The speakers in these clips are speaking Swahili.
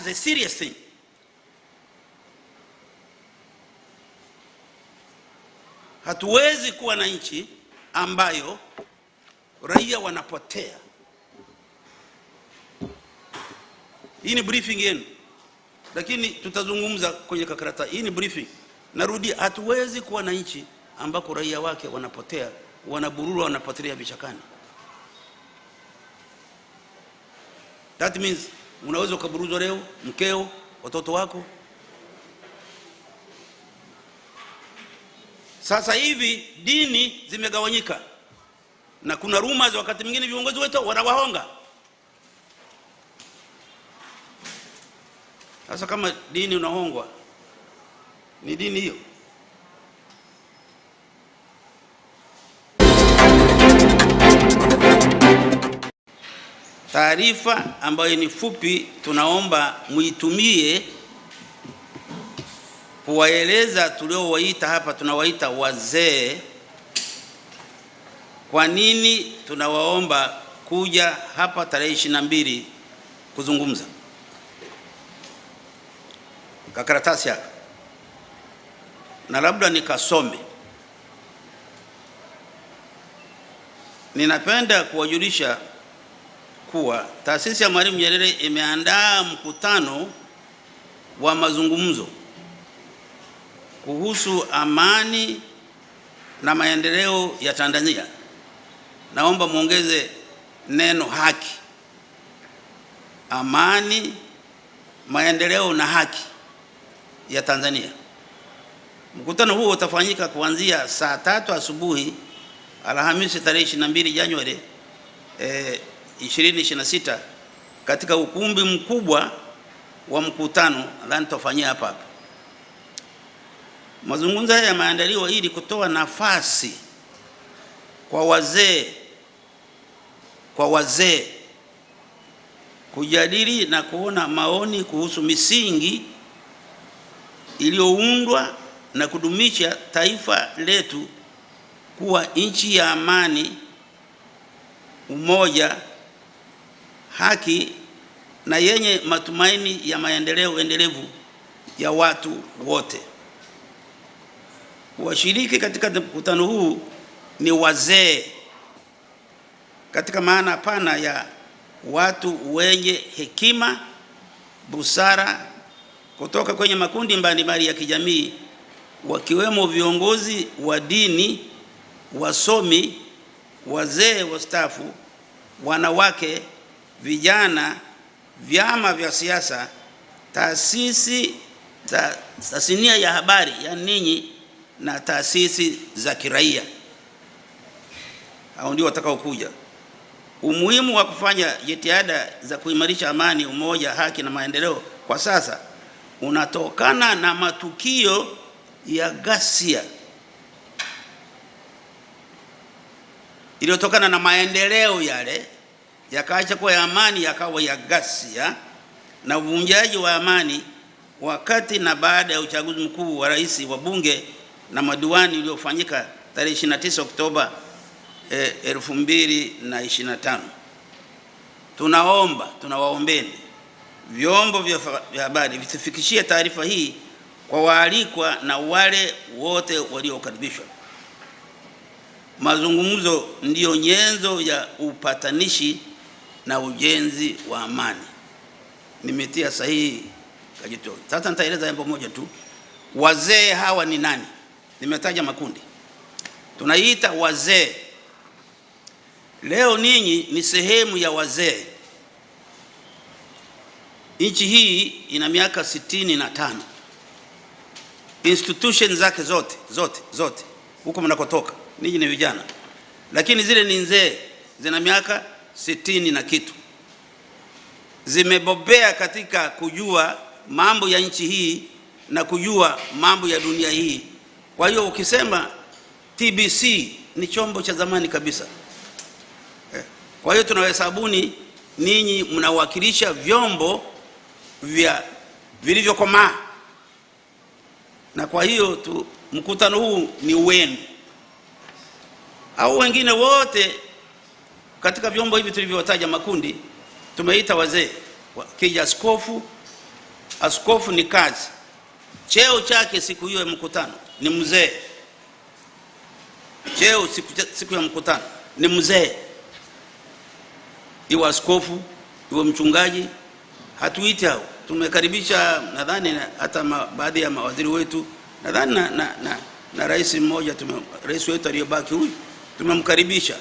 is a serious thing. Hatuwezi kuwa na nchi ambayo raia wanapotea. Hii ni briefing yenu, lakini tutazungumza kwenye kakarata. Hii ni briefing. Narudi, hatuwezi kuwa na nchi ambako raia wake wanapotea, wanabururu, wanapotelea vichakani. That means unaweza ukaburuzwa leo, mkeo, watoto wako. Sasa hivi dini zimegawanyika, na kuna rumors wakati mwingine viongozi wetu wanawahonga. Sasa kama dini unahongwa, ni dini hiyo? Taarifa ambayo ni fupi tunaomba muitumie kuwaeleza tuliowaita hapa, tunawaita wazee, kwa nini tunawaomba kuja hapa tarehe 22 kuzungumza. Kakaratasi hapa, na labda nikasome. Ninapenda kuwajulisha kuwa taasisi ya Mwalimu Nyerere imeandaa mkutano wa mazungumzo kuhusu amani na maendeleo ya Tanzania. Naomba muongeze neno haki. Amani, maendeleo na haki ya Tanzania. Mkutano huo utafanyika kuanzia saa 3 asubuhi Alhamisi tarehe 22 Januari 2026 katika ukumbi mkubwa wa mkutano, nadhani tutafanyia hapa. Mazungumzo haya yameandaliwa ili kutoa nafasi kwa wazee kujadili na kuona maoni kuhusu misingi iliyoundwa na kudumisha taifa letu kuwa nchi ya amani, umoja, haki na yenye matumaini ya maendeleo endelevu ya watu wote. Washiriki katika mkutano huu ni wazee katika maana pana ya watu wenye hekima, busara kutoka kwenye makundi mbalimbali ya kijamii, wakiwemo viongozi wa dini, wasomi, wazee wastaafu, wanawake, vijana, vyama vya siasa, taasisi za tasnia ya habari ya ninyi, na taasisi za kiraia. Hao ndio watakao kuja. Umuhimu wa kufanya jitihada za kuimarisha amani, umoja, haki na maendeleo kwa sasa unatokana na matukio ya ghasia iliyotokana na maendeleo yale yakaacha kuwa ya amani yakawa ya ghasia na uvunjaji wa amani wakati na baada ya uchaguzi mkuu wa rais, wa bunge na madiwani uliofanyika tarehe 29 Oktoba 2025. Tunawaombeni vyombo vya habari visifikishie taarifa hii kwa waalikwa na wale wote waliokaribishwa. Mazungumzo ndiyo nyenzo ya upatanishi na ujenzi wa amani. Nimetia sahihi Kajito. Sasa nitaeleza jambo moja tu. Wazee hawa ni nani? Nimetaja makundi. Tunaita wazee. Leo ninyi ni sehemu ya wazee. Nchi hii ina miaka 65. Institutions zake zote huko mnakotoka ninyi ni vijana, lakini zile ni nzee, zina miaka 60 na kitu. Zimebobea katika kujua mambo ya nchi hii na kujua mambo ya dunia hii. Kwa hiyo ukisema TBC ni chombo cha zamani kabisa. Kwa hiyo tunawahesabuni ninyi mnawakilisha vyombo vilivyokomaa, na kwa hiyo mkutano huu ni wenu. Au wengine wote katika vyombo hivi tulivyotaja makundi tumeita wazee. Kija askofu Askofu ni kazi. Cheo chake siku hiyo ya mkutano ni mzee. Cheo siku ya mkutano ni mzee. Iwe askofu, iwe mchungaji, hatuiti hao. Tumekaribisha nadhani hata baadhi ya mawaziri wetu, nadhani na rais mmoja, rais wetu aliyobaki huyu tumemkaribisha.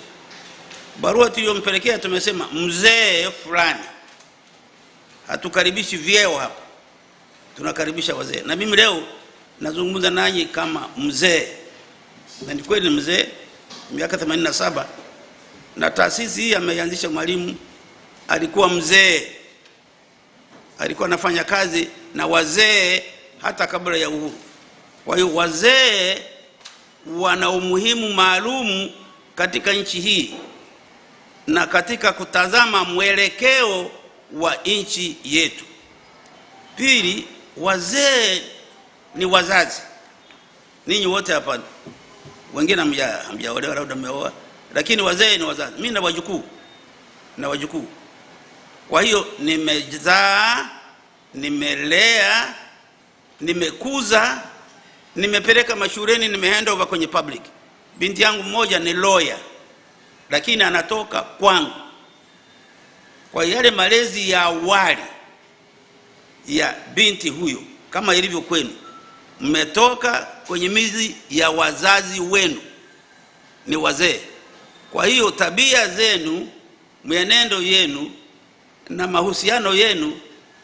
Barua tuliyompelekea tumesema mzee fulani. Hatukaribishi vyeo hapa, tunakaribisha wazee. Na mimi leo nazungumza nanyi kama mzee, na ni kweli mzee, miaka 87, na taasisi hii ameanzisha Mwalimu alikuwa mzee, alikuwa anafanya kazi na wazee hata kabla ya uhuru. Kwa hiyo wazee wana umuhimu maalum katika nchi hii na katika kutazama mwelekeo wa nchi yetu. Pili, wazee ni wazazi. Ninyi wote hapa wengine hamjaolewa, labda mmeoa, lakini wazee ni wazazi. Mimi na wajukuu. Kwa hiyo nimezaa, nimelea, nimekuza, nimepeleka mashuleni, nimehand over kwenye public. Binti yangu mmoja ni lawyer, lakini anatoka kwangu. Kwa yale malezi ya awali ya binti huyo, kama ilivyo kwenu, mmetoka kwenye mizi ya wazazi wenu, ni wazee. Kwa hiyo tabia zenu, mwenendo yenu na mahusiano yenu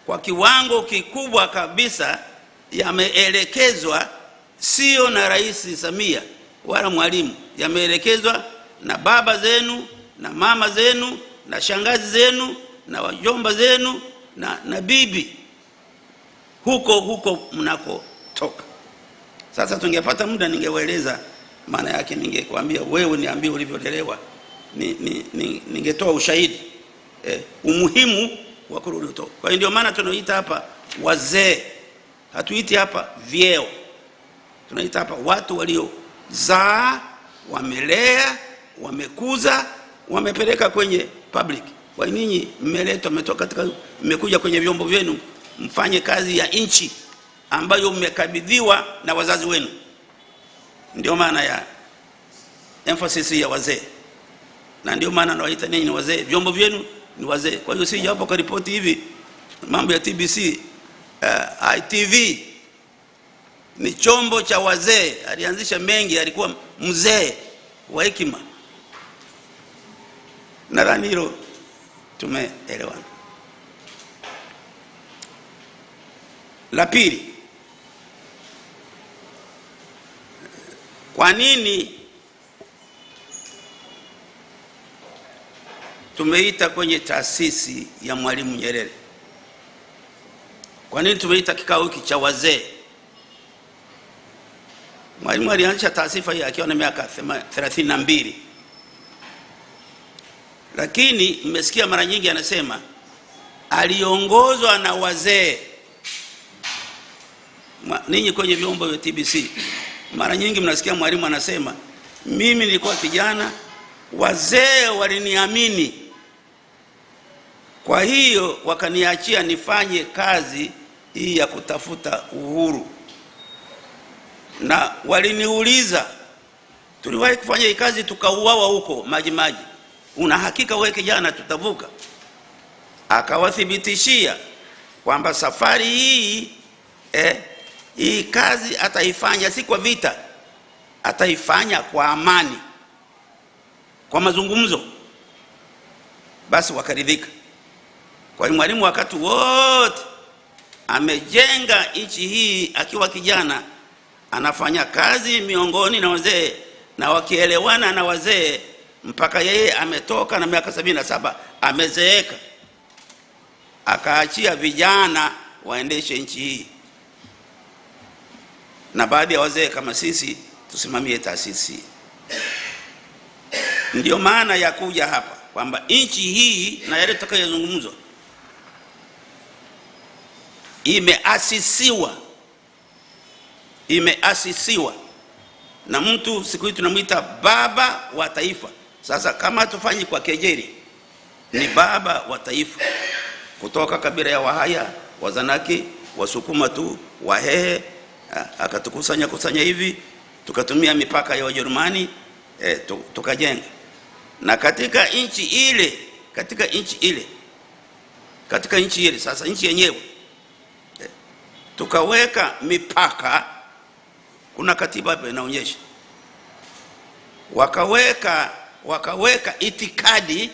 kwa kiwango kikubwa kabisa yameelekezwa sio na Rais Samia wala Mwalimu, yameelekezwa na baba zenu na mama zenu na shangazi zenu na wajomba zenu na bibi huko mnakotoka. Sasa tungepata muda ningewaeleza maana yake, ningekwambia wewe niambie ulivyolelewa, ningetoa ushahidi umuhimu wa kurudi utoto. Kwa hiyo ndio maana tunaita hapa wazee, hatuiti hapa vyeo. Tunaita hapa watu waliozaa, wamelea, wamekuza, wamepeleka kwenye public. Kwa ninyi mmeletwa, mmetoka katika, mmekuja kwenye vyombo vyenu mfanye kazi ya nchi ambayo mmekabidhiwa na wazazi wenu. Ndio maana ya emphasis ya wazee, na ndio maana nawaita ninyi ni wazee, vyombo vyenu ni wazee. Kwa hiyo sija hapo kwa ripoti hivi mambo ya TBC. ITV ni chombo cha wazee, alianzisha mengi, alikuwa mzee wa hekima. Nadhani hilo tumeelewana. La pili, kwa nini tumeita kwenye taasisi ya Mwalimu Nyerere? Kwa nini tumeita kikao hiki cha wazee? Mwalimu alianzisha taasisi hii akiwa na miaka 32. Lakini mmesikia mara nyingi anasema aliongozwa na wazee. Ninyi kwenye vyombo vya TBC mara nyingi mnasikia Mwalimu anasema mimi nilikuwa kijana, wazee waliniamini, kwa hiyo wakaniachia nifanye kazi hii ya kutafuta uhuru. Na waliniuliza, tuliwahi kufanya hii kazi tukauawa huko Majimaji, una hakika wewe kijana tutavuka? Akawathibitishia kwamba safari hii hii kazi ataifanya si kwa vita, ataifanya kwa amani, kwa mazungumzo. Basi wakaridhika. Kwa hiyo Mwalimu wakati wote amejenga nchi hii akiwa kijana, anafanya kazi miongoni na wazee, na wakielewana na wazee mpaka yeye ametoka na miaka 77 amezeeka, akaachia vijana waendeshe nchi hii, na baadhi ya wazee kama sisi tusimamie taasisi. Ndio maana ya kuja hapa kwamba nchi hii na yale tutakayozungumzwa imeasisiwa na mtu siku hii tunamuita baba wa taifa. Sasa kama tufanyi kwa kejeli, ni baba wa taifa kutoka kabila ya Wahaya, Wazanaki, Wasukuma tu, Wahehe, akatukusanya hivi, tukatumia mipaka ya Wajerumani, tukajenga. Na katika nchi ile sasa, nchi yenyewe tukaweka mipaka. Kuna katiba hapa inaonyesha, wakaweka itikadi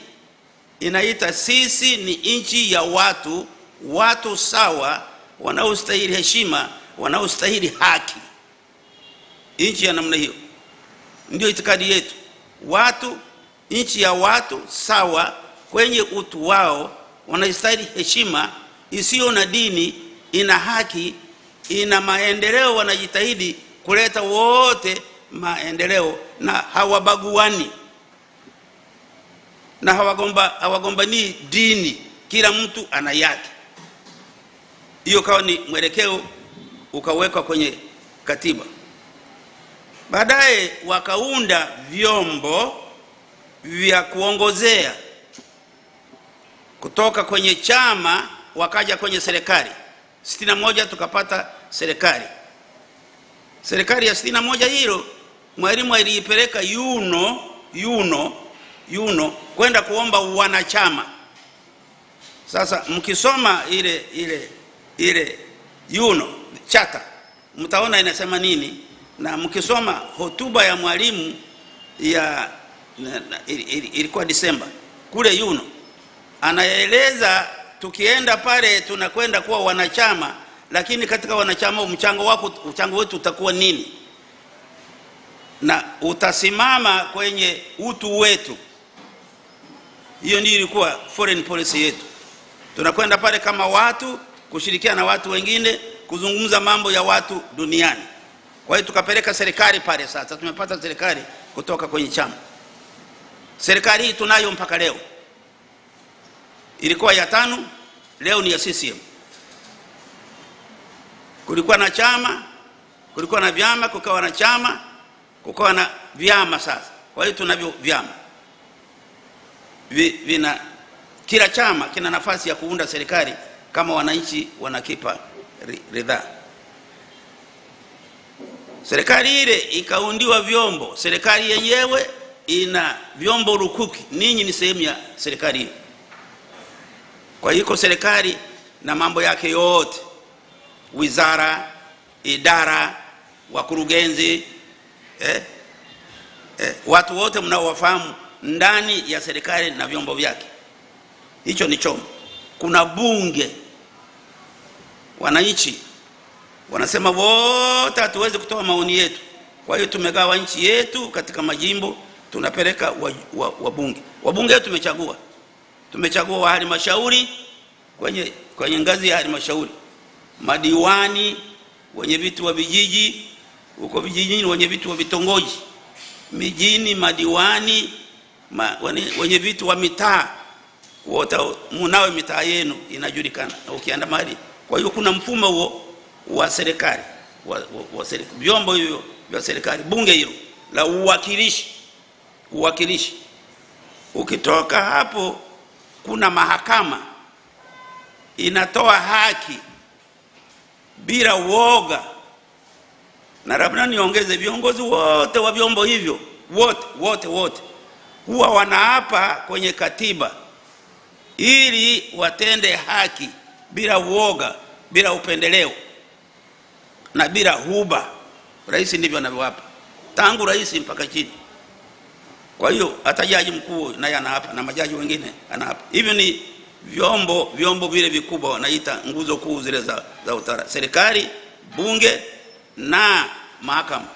inaita sisi ni nchi ya watu sawa, wanaostahili heshima, wanaostahili haki. Nchi ya namna hiyo ndio itikadi yetu. Nchi ya watu sawa kwenye utu wao, wanastahili heshima, isiyo na dini, ina haki, ina maendeleo, wanajitahidi kuleta wote maendeleo, na hawabaguani na hawagombani dini, kila mtu ana yake. Hiyo kawa ni mwelekeo ukawekwa kwenye katiba. Baadaye wakaunda vyombo vya kuongozea, kutoka kwenye chama wakaja kwenye serikali. 61 tukapata serikali ya 61. Hilo Mwalimu aliipeleka Yuno kwenda kuomba wanachama. Sasa mkisoma ile Yuno chata, mtaona inasema nini. Na mkisoma hotuba ya Mwalimu ilikuwa Disemba kule Yuno, anaeleza tukienda pale tunakwenda kuwa wanachama, lakini katika wanachama mchango wetu utakuwa nini, na utasimama kwenye utu wetu. Hiyo ndio ilikuwa foreign policy yetu. Tunakwenda pale kama watu, kushirikiana na watu wengine, kuzungumza mambo ya watu duniani. Kwa hiyo tukapeleka serikali pale. Sasa tumepata serikali kutoka kwenye chama. Serikali hii tunayo mpaka leo. Ilikuwa ya 5, leo ni ya CCM. Kulikuwa na chama, kulikuwa na vyama, kukawa na chama, kukawa na vyama sasa. Kwa hiyo tunavyo vyama. Kila chama kina nafasi ya kuunda serikali kama wananchi wanakipa ridhaa. Serikali ile ikaundiwa vyombo. Serikali yenyewe ina vyombo lukuki. Ninyi ni sehemu ya serikali hiyo. Kwa hiyo serikali na mambo yake yote, wizara, idara, wakurugenzi, watu wote mnaowafahamu ndani ya serikali na vyombo vyake. Hicho ni chombo. Kuna bunge. Wananchi wanasema wote hatuwezi kutoa maoni yetu. Kwa hiyo tumegawa nchi yetu katika majimbo, tunapeleka wabunge. Wabunge wetu tumechagua wa halmashauri kwenye ngazi ya halmashauri, madiwani, wenye vitu wa vijiji, huko vijijini wenye vitu wa vitongoji, mijini madiwani, wenye vitu wa mitaa, wote mnao mitaa yenu inajulikana ukienda mahali. Kwa hiyo kuna mfumo huo wa serikali, vyombo hivyo vya serikali. Bunge hilo la uwakilishi. Ukitoka hapo kuna mahakama inatoa haki bila uoga. Na labda niongeze, viongozi wote wa vyombo hivyo wote huwa wanaapa kwenye katiba ili watende haki bila uoga, bila upendeleo na bila huba. Rais ndivyo anavyowapa, tangu rais mpaka chini. Kwa hiyo hata jaji mkuu naye anaapa, na majaji wengine anaapa. Hivyo ni vyombo vile vikubwa wanaita nguzo kuu zile za utawala: serikali, bunge na mahakama.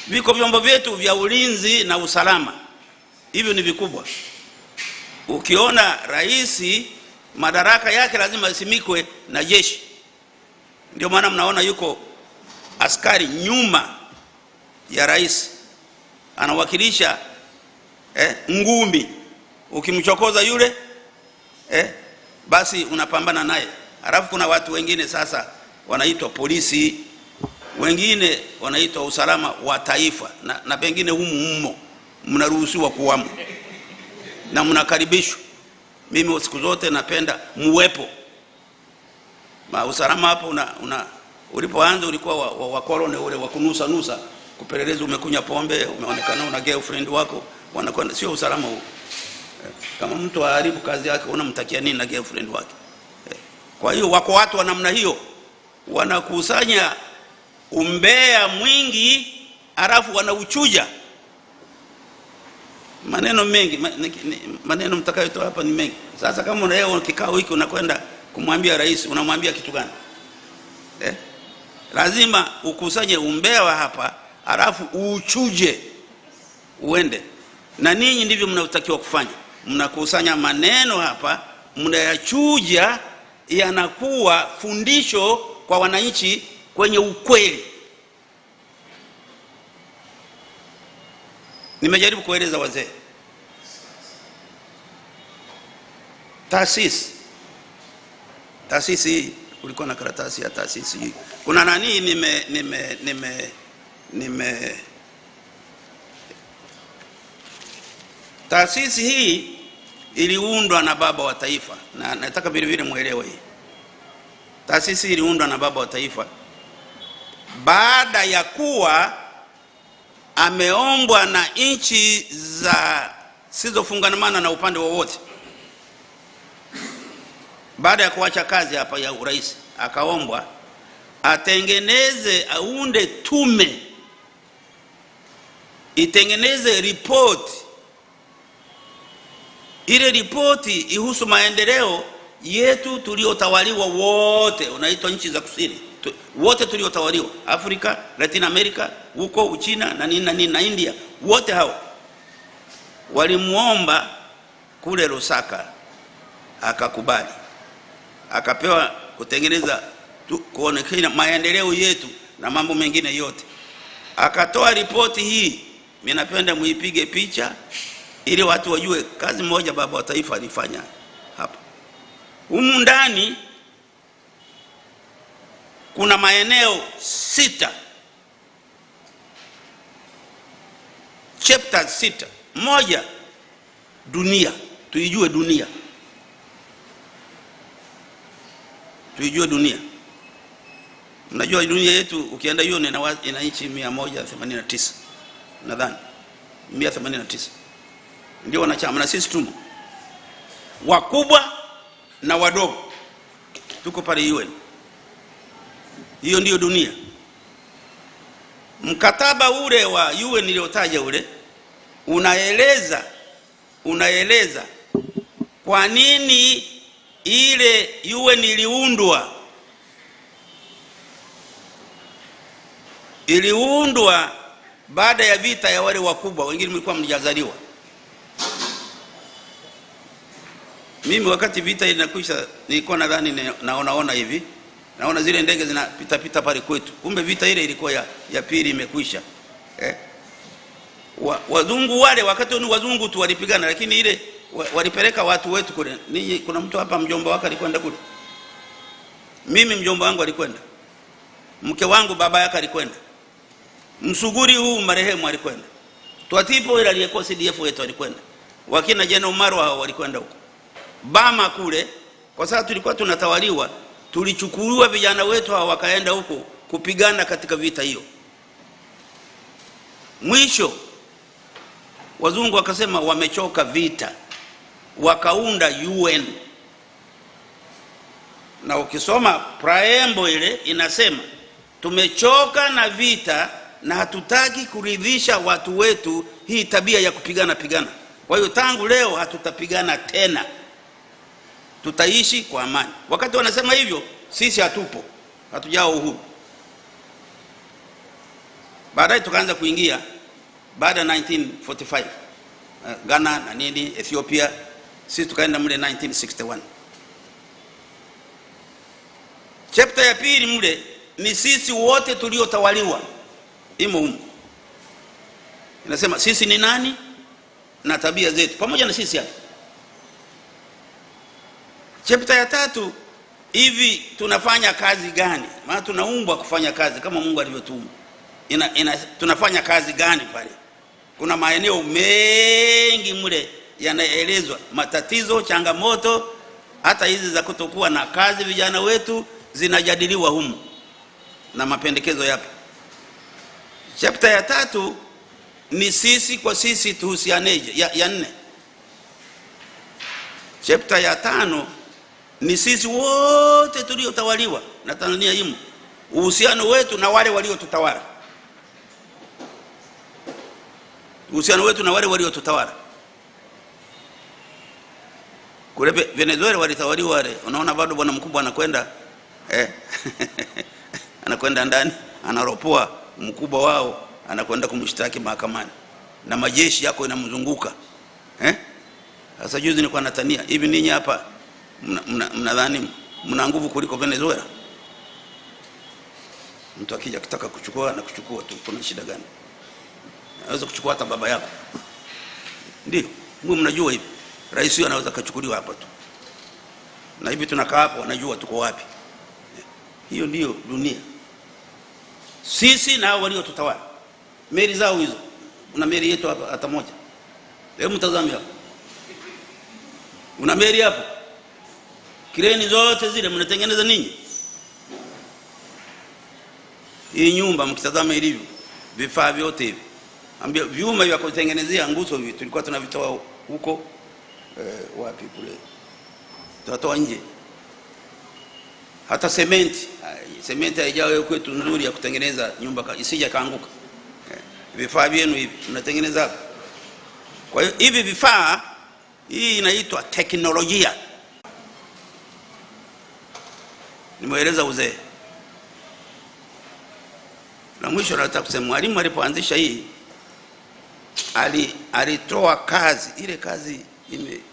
Viko vyombo vyetu vya ulinzi na usalama. Hivyo ni vikubwa. Ukiona rais, madaraka yake lazima yasimikwe na jeshi. Ndio maana mnaona yuko askari nyuma ya rais, anawakilisha ngumi. Ukimchokoza yule basi unapambana naye. Halafu kuna watu wengine sasa wanaitwa polisi, wengine wanaitwa usalama wa taifa, na pengine humo mnaruhusiwa kuwamo na mnakaribishwa. Mimi siku zote napenda muwepo. Usalama hapo ulipoanza ulikuwa wa kolone ule wa kunusa nusa, kupeleleza umekunya pombe, umeonekana una girlfriend wako, wanakwenda. Sio usalama huo. Kama mtu haribu kazi yake unamtakia nini na girlfriend wake? Kwa hiyo wako watu wa namna hiyo wanakusanya umbea mwingi alafu wanauchuja. Maneno mengi, maneno mtakayotoa hapa ni mengi. Sasa kama leo kikao hiki unakwenda kumwambia rais, unamwambia kitu gani? Lazima ukusanye umbea wa hapa alafu uchuje uende. Na ninyi ndivyo mnaotakiwa kufanya. Mnakusanya maneno hapa, mnayachuja, yanakuwa fundisho kwa wananchi kwenye ukweli. Nimejaribu kueleza wazee. Taasisi kulikuwa na karatasi ya taasisi hii. Kuna nani taasisi hii iliundwa na baba wa taifa, na nataka vile vile muelewe hii. Taasisi iliundwa na baba wa taifa baada ya kuwa ameombwa na nchi za sizofungamana na upande wowote. Baada ya kuacha kazi hapa ya urais, akaombwa atengeneze, aunde tume itengeneze ripoti. Ile ripoti ihusu maendeleo yetu tuliotawaliwa wote, unaitwa nchi za kusini wote tuliotawaliwa, Afrika, Latin America, huko Uchina na nini na India, wote hao walimuomba kule Lusaka, akakubali, akapewa kutengeneza kuonekana maendeleo yetu na mambo mengine yote. Akatoa ripoti hii, mimi napenda muipige picha ili watu wajue kazi moja baba wa taifa alifanya hapa. Humu ndani kuna maeneo 6, chapters 6. Moja, dunia, tuijue dunia. Tuijue dunia. Mnajua dunia yetu ukienda hiyo ina nchi 189. Nadhani 189. Ndio wanachama, na sisi tumo. Wakubwa na wadogo tuko pale UN. Hiyo ndio dunia. Mkataba ule wa UN niliotaja ule unaeleza kwa nini ile UN iliundwa baada ya vita ya wale wakubwa, wengine mlikuwa mjazaliwa. Mimi wakati vita inakwisha nilikuwa nadhani naona hivi, naona zile ndege zinapita pale kwetu. Kumbe vita ile ilikuwa ya pili imekwisha. Wazungu wale wakati ni wazungu tu walipigana, lakini ile walipeleka watu wetu kule. Ninyi kuna mtu hapa mjomba wake alikwenda kule? Mimi mjomba wangu alikwenda. Mke wangu baba yake alikwenda. Msuguri huu marehemu alikwenda. Twatipo ile aliyekuwa CDF wetu alikwenda. Wakina General Marwa hao walikwenda huko. Bama kule, kwa sababu tulikuwa tunatawaliwa, tulichukuliwa vijana wetu hao wakaenda huko kupigana katika vita hiyo. Mwisho wazungu wakasema wamechoka vita, wakaunda UN. Na ukisoma preamble ile inasema tumechoka na vita na hatutaki kuridhisha watu wetu hii tabia ya kupigana. Kwa hiyo tangu leo hatutapigana tena, tutaishi kwa amani. Wakati wanasema hivyo, sisi hatupo, hatujao uhuru. Baadaye tukaanza kuingia baada ya 1945 Ghana na nini, Ethiopia, sisi tukaenda mle 1961. Chapter ya pili mle ni sisi wote tuliotawaliwa, imo humo. Inasema sisi ni nani na tabia zetu pamoja na sisi hapa. Chapter ya tatu, hivi tunafanya kazi gani? Maana tunaumbwa kufanya kazi kama Mungu alivyotuumba. Tunafanya kazi gani pale? Kuna maeneo mengi mle yanaelezwa matatizo, changamoto, hata hizi za kutokuwa na kazi vijana wetu, zinajadiliwa humu na mapendekezo yapo. Chapter ya 3 ni sisi kwa sisi tuhusianeje, ya 4. Chapter ya 5 ni sisi wote tuliotawaliwa na Tanzania himo, uhusiano wetu na wale waliotutawala. Uhusiano wetu na wale waliotutawala. Kule Venezuela walitawaliwa wale, unaona bado bwana mkubwa anakwenda anakwenda ndani, anaropoa mkubwa wao, anakwenda kumshtaki mahakamani na majeshi yako inamzunguka. Sasa juzi nilikuwa natania, hivi ninyi hapa mnadhani mna nguvu kuliko Venezuela? Mtu akija kutaka kuchukua na kuchukua tu, kuna shida gani? Anaweza kuchukua hata baba yako. Ndio, mwe mnajua hivi. Rais huyo anaweza kuchukuliwa hapa tu. Na hivi tunakaa hapo, wanajua tuko wapi. Hiyo ndio dunia. Sisi na hao waliotutawala. Meli zao hizo. Una meli yetu hapa hata moja. Hebu mtazame hapo. Una meli hapo. Kreni zote zile mnatengeneza ninyi. Hii nyumba mkitazama ilivyo, vifaa vyote hivi. Ambia vyuma vya kutengenezea nguzo hivi tulikuwa tunavitoa huko wapi kule. Tunatoa nje. Hata sementi haijawa kwetu nzuri ya kutengeneza nyumba isije kaanguka. Vifaa vyenu hivi mnatengeneza hapa. Kwa hiyo hivi vifaa, hii inaitwa teknolojia. Nimeeleza uzee. Na mwisho nataka kusema mwalimu alipoanzisha hii alitoa kazi, ile kazi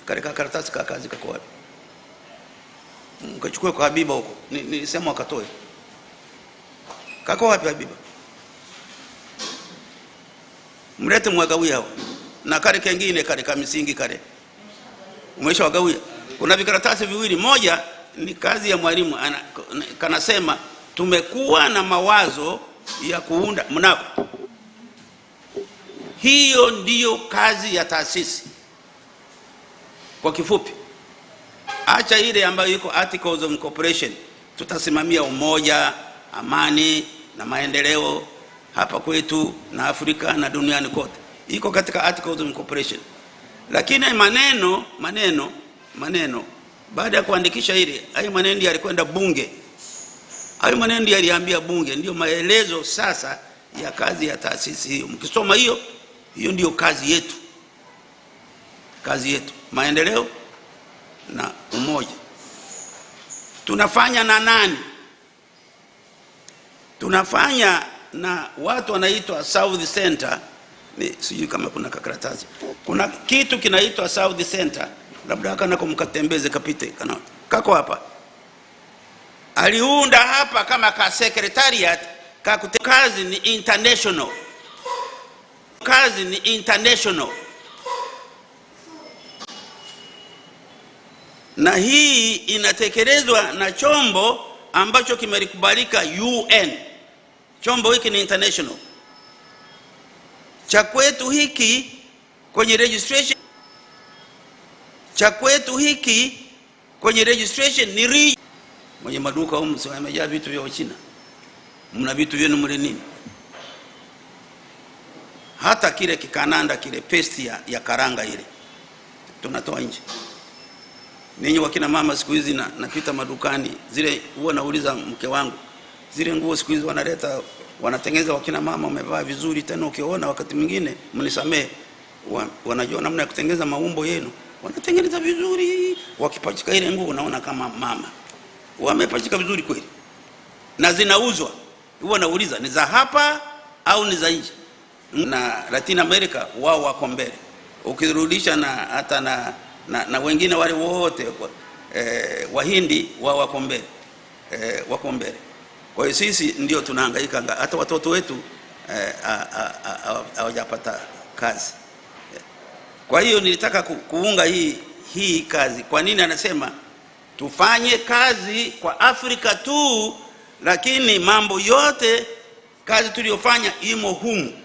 katika karatasi ka kazi kako wapi? Mkachukue kwa Habiba huko. Nilisema wakatoe. Kako wapi Habiba? Mlete mwagawia hao. Na kale kengine kale kama misingi kale. Umesha wagawia. Kuna vikaratasi viwili, moja ni kazi ya mwalimu, kanasema tumekuwa na mawazo ya kuunda mnako. Hiyo ndiyo kazi ya taasisi. Kwa kifupi, acha ile ambayo iko Articles of Incorporation, tutasimamia umoja, amani na maendeleo hapa kwetu na Afrika na duniani kote. Iko katika Articles of Incorporation. Lakini maneno baada ya kuandikisha ile, hayo maneno yalikwenda bunge. Hayo maneno yaliambia bunge, ndio maelezo sasa ya kazi ya taasisi hiyo. Mkisoma hiyo ndio kazi yetu. Kazi yetu, maendeleo na umoja. Tunafanya na nani? Tunafanya na watu wanaitwa South Center. Sijui kama kuna karatasi. Kuna kitu kinaitwa South Center. Labda haka nako mkatembeze kapite kako hapa. Aliunda hapa kama ka secretariat, kazi ni international. Kazi ni international. Na hii inatekelezwa na chombo ambacho kimelikubalika UN. Chombo hiki ni international. Cha kwetu hiki kwenye registration, ni region. Mwenye maduka humu sio yamejaa vitu vya China. Mna vitu vyenu mle nini? Hata kile kikananda kile paste ya karanga ile tunatoa nje. Ninyi wakina mama siku hizi napita madukani, zile huwa nauliza mke wangu, zile nguo siku hizi wanatengeneza wakina mama wamevaa vizuri, tena ukiona wakati mwingine mnisamee, wanajua namna ya kutengeneza maumbo yenu, wanatengeneza vizuri, wakipachika ile nguo unaona kama mama wamepachika vizuri kweli, na zinauzwa. Huwa nauliza ni za hapa au ni za nje? Na Latin America wao wako mbele, ukirudisha na hata na wengine wale wote Wahindi wao wako mbele, wako mbele. Kwa hiyo sisi ndio tunahangaika, hata watoto wetu hawajapata kazi. Kwa hiyo nilitaka kuunga hii kazi. Kwa nini anasema tufanye kazi kwa Afrika tu, lakini mambo yote kazi tuliyofanya imo humu.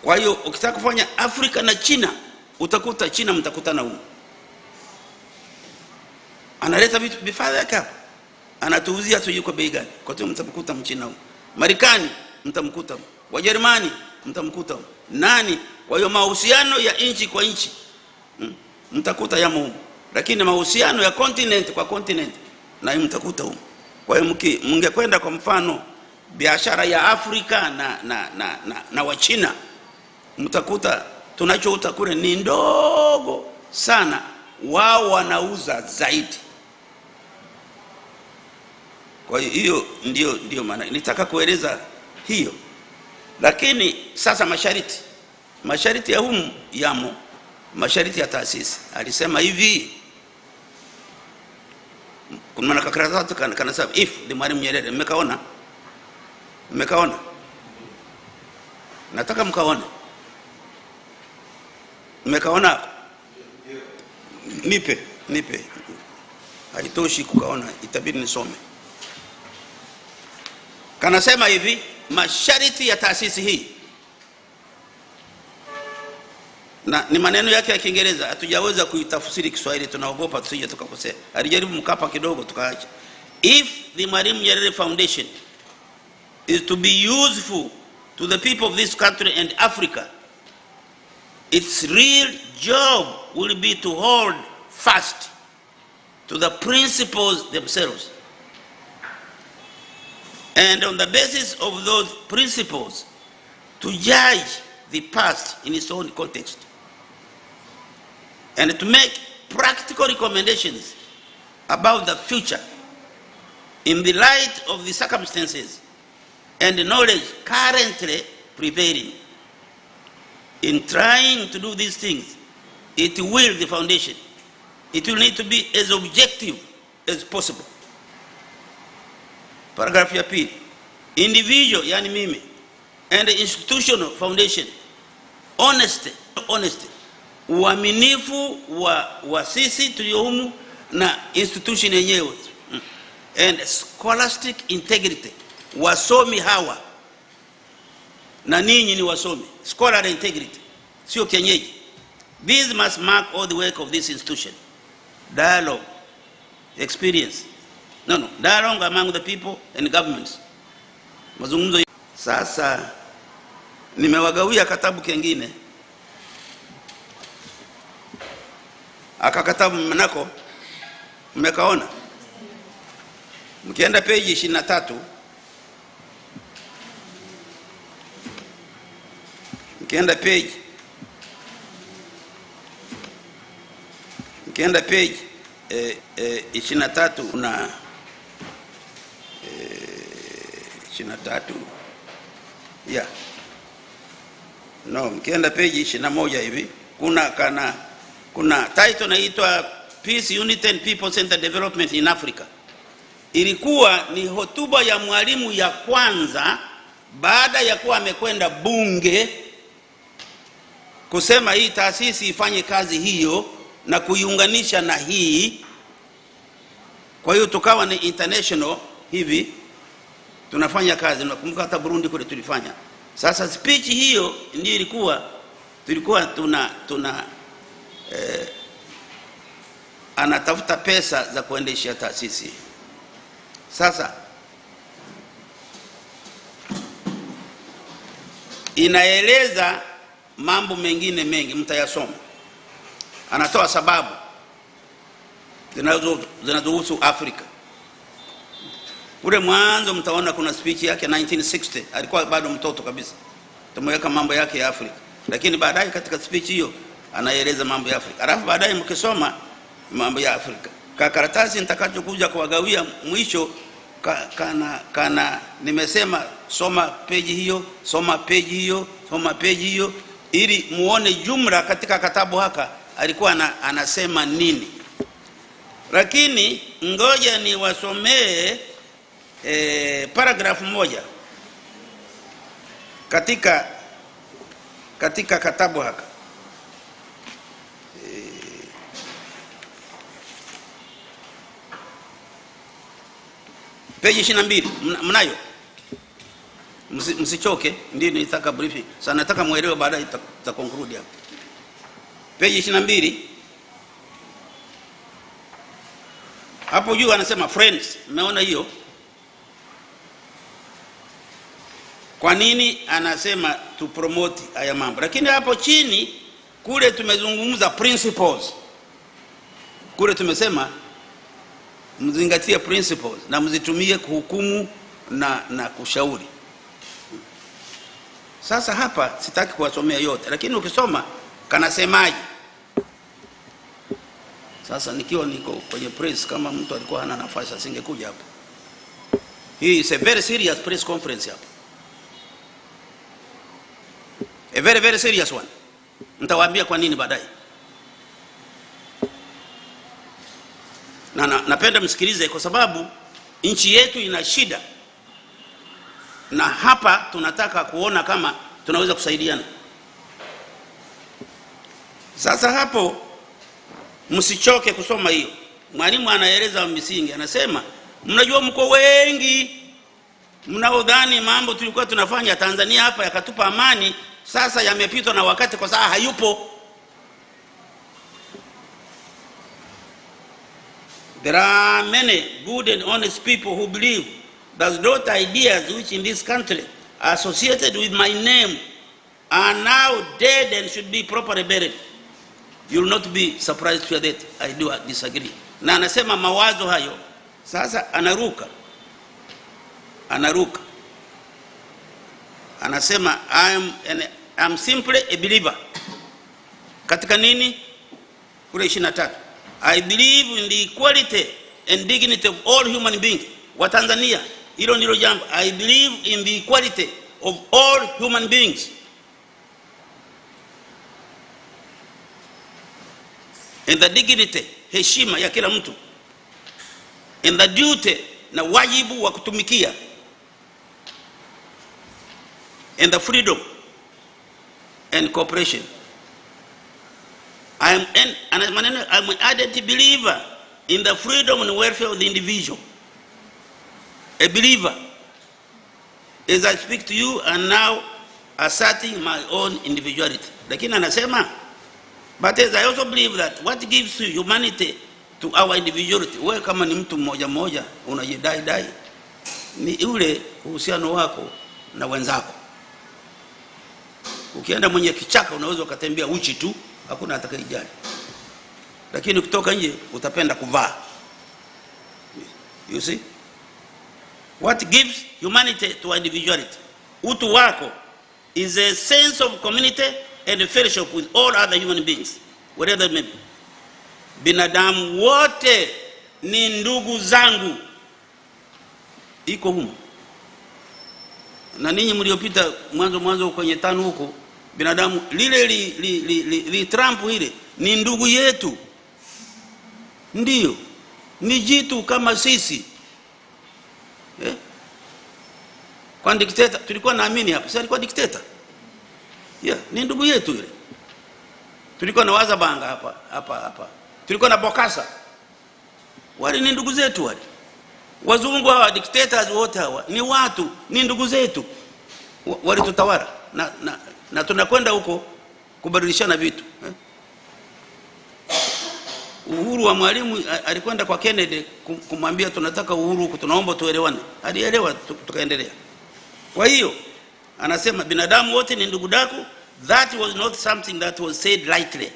Kwa hiyo ukitaka kufanya Afrika na China, utakuta China mtakutana humu. Analeta vifaa vyake hapa. anatuuzia sio kwa bei gani. Kwa hiyo mtamkuta Mchina huko. Marekani mtamkuta huko. Wajerumani mtamkuta huko. Nani? Kwa hiyo mahusiano ya nchi kwa nchi mtakuta yamo huko. Lakini mahusiano ya continent kwa continent na mtakuta huko. Kwa hiyo mngekwenda kwa mfano biashara ya Afrika na Wachina, mtakuta tunachouta kule ni ndogo sana, wao wanauza zaidi. Kwa hiyo ndio maana nitaka kueleza hiyo. Lakini sasa masharti ya humu yamo, masharti ya taasisi. Alisema hivi, kuna maana karatasi kanasema if the Mwalimu Nyerere, mmekaona nataka mkaone, mmekaona, nipe haitoshi kukaona, itabidi nisome. Kanasema hivi, masharti ya taasisi hii, na ni maneno yake ya Kiingereza, hatujaweza kuitafsiri Kiswahili, tunaogopa tusije tukakosea. Alijaribu Mkapa kidogo tukaacha. If the Mwalimu Nyerere Foundation is to be useful to the people of this country and Africa, its real job will be to hold fast to the principles themselves, and on the basis of those principles to judge the past in its own context, and to make practical recommendations about the future in the light of the circumstances and the knowledge currently prevailing. In trying to do these things, the foundation, it will need to be as objective as possible. Paragraph ya pili, individual, yani mimi, and the institutional foundation, honesty, uaminifu wa sisi tuliohumu na institution yenyewe, and scholastic integrity, wasomi hawa na ninyi ni wasomi, scholarly integrity, sio kienyeji. These must mark all the work of this institution. Dialogue, experience, dialogue among the people and governments. Mazungumzo. Sasa nimewagawia katabu kingine, akakatabu mnako, mmekaona, mkienda page 23, mkienda page 23 na 23 mkienda page 21 hivi, kuna title inaitwa Peace, Unity and People Centered Development in Africa. Ilikuwa ni hotuba ya Mwalimu ya kwanza baada ya kuwa amekwenda bunge kusema hii taasisi ifanye kazi hiyo na kuiunganisha na hii. Kwa hiyo tukawa ni international hivi tunafanya kazi. Nakumbuka hata Burundi kule tulifanya. Sasa speech hiyo ndio tulikuwa anatafuta pesa za kuendesha taasisi. Sasa inaeleza mambo mengine mengi, mtayasoma. Anatoa sababu zinazohusu Afrika. Kule mwanzo mtaona kuna speech yake 1960, alikuwa bado mtoto kabisa. Tumeweka mambo yake ya Afrika. Lakini baadaye katika speech hiyo anaeleza mambo ya Afrika. Alafu baadaye mkisoma mambo ya Afrika, karatasi nitakachokuja kuwagawia mwisho nimesema soma page hiyo ili muone jumla katika katabu haka alikuwa anasema nini. Lakini ngoja ni wasomee paragraph moja katika katabu haka. Page 22 mnayo, msichoke, ndio nitaka briefing. Sasa nataka muelewe, baadaye ta conclude hapo. Page 22 Hapo juu anasema friends, umeona hiyo? Kwa nini anasema to promote haya mambo? Lakini hapo chini kule tumezungumza principles. Kule tumesema mzingatie principles na mzitumie kuhukumu na kushauri. Sasa hapa sitaki kuwasomea yote, lakini ukisoma kanasemaje. Sasa nikiwa niko kwenye press, kama mtu alikuwa hana nafasi asingekuja hapa. Hii is a very serious press conference hapa. A very very serious one. Nitawaambia kwa nini baadaye. Napenda msikilize kwa sababu nchi yetu ina shida. Na hapa tunataka kuona kama tunaweza kusaidiana. Sasa hapo msichoke kusoma hiyo. Mwalimu anaeleza misingi, anasema mnajua mko wengi mnaodhani mambo tulikuwa tunafanya Tanzania hapa yakatupa amani, sasa yamepitwa na wakati kwa sababu hayupo. There are many good and honest people who believe that those ideas which in this country are associated with my name are now dead and should be properly buried. You will not be surprised to hear that I do disagree. Na anasema mawazo hayo. Sasa anaruka. Anasema I'm simply a believer. Katika nini? Kule 23. I believe in the equality and dignity of all human beings. Wa Tanzania, hilo ndilo jambo. I believe in the equality of all human beings. And the dignity, heshima ya kila mtu. And the duty, na wajibu wa kutumikia. And the freedom and cooperation. I'm an ardent believer in the freedom and welfare of the individual. A believer, as I speak to you and now asserting my own individuality. Lakini anasema, but as I also believe that what gives humanity to our individuality, wewe kama ni mtu mmoja mmoja unajidai ni ule uhusiano wako na wenzako. Ukienda mwenye kichaka unaweza ukatembea uchi tu, hakuna atakayejali. Lakini ukitoka nje utapenda kuvaa. You see? What gives humanity to our individuality? Utu wako is a sense of community and a fellowship with all other human beings, whatever they may be. Binadamu wote ni ndugu zangu. Iko humo. Na ninyi mliopita mwanzo kwenye tano huko, binadamu li Trump hile ni ndugu yetu. Ndiyo. Ni jitu kama sisi. Kwa dikteta tulikuwa naamini hapa. Sasa alikuwa dikteta. Ni ndugu yetu yule. Tulikuwa na Wazabanga hapa. Tulikuwa na Bokassa. Wale ni ndugu zetu wale. Wazungu hawa dictators wote hawa ni watu, ni ndugu zetu. Wale tutawala na tunakwenda huko kubadilishana vitu. Uhuru wa Mwalimu alikwenda kwa Kennedy kumwambia tunataka uhuru huko, tunaomba tuelewane. Alielewa, tukaendelea. Kwa hiyo anasema binadamu wote ni ndugu dako. That was not something that was said lightly.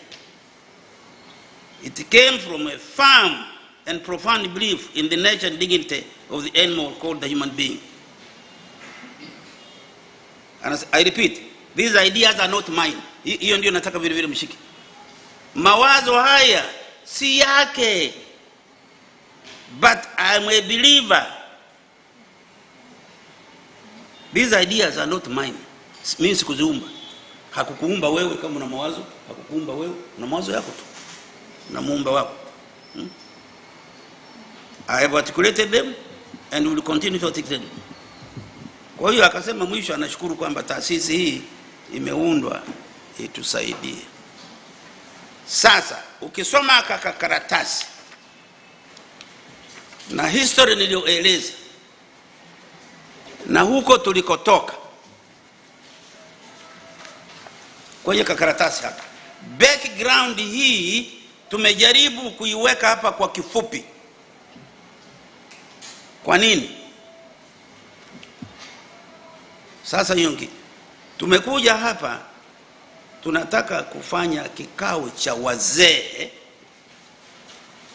It came from a firm and profound belief in the nature and dignity of the animal called the human being. And I repeat, these ideas are not mine. Hiyo ndio nataka vile vile mshike. Mawazo haya si yake. But I'm a believer. These ideas are not mine. Mimi sikuziumba. Hakukuumba wewe kama una mawazo, hakukuumba wewe, una mawazo yako tu. Na muumba wako. I have articulated them and will continue to articulate them. Kwa hiyo akasema mwisho anashukuru kwamba taasisi hii imeundwa itusaidie. Sasa ukisoma karatasi na history nilioeleza na huko tulikotoka kwenye karatasi hapa, background hii tumejaribu kuiweka hapa kwa kifupi. Kwa nini? Sasa yongi tumekuja hapa tunataka kufanya kikao cha wazee,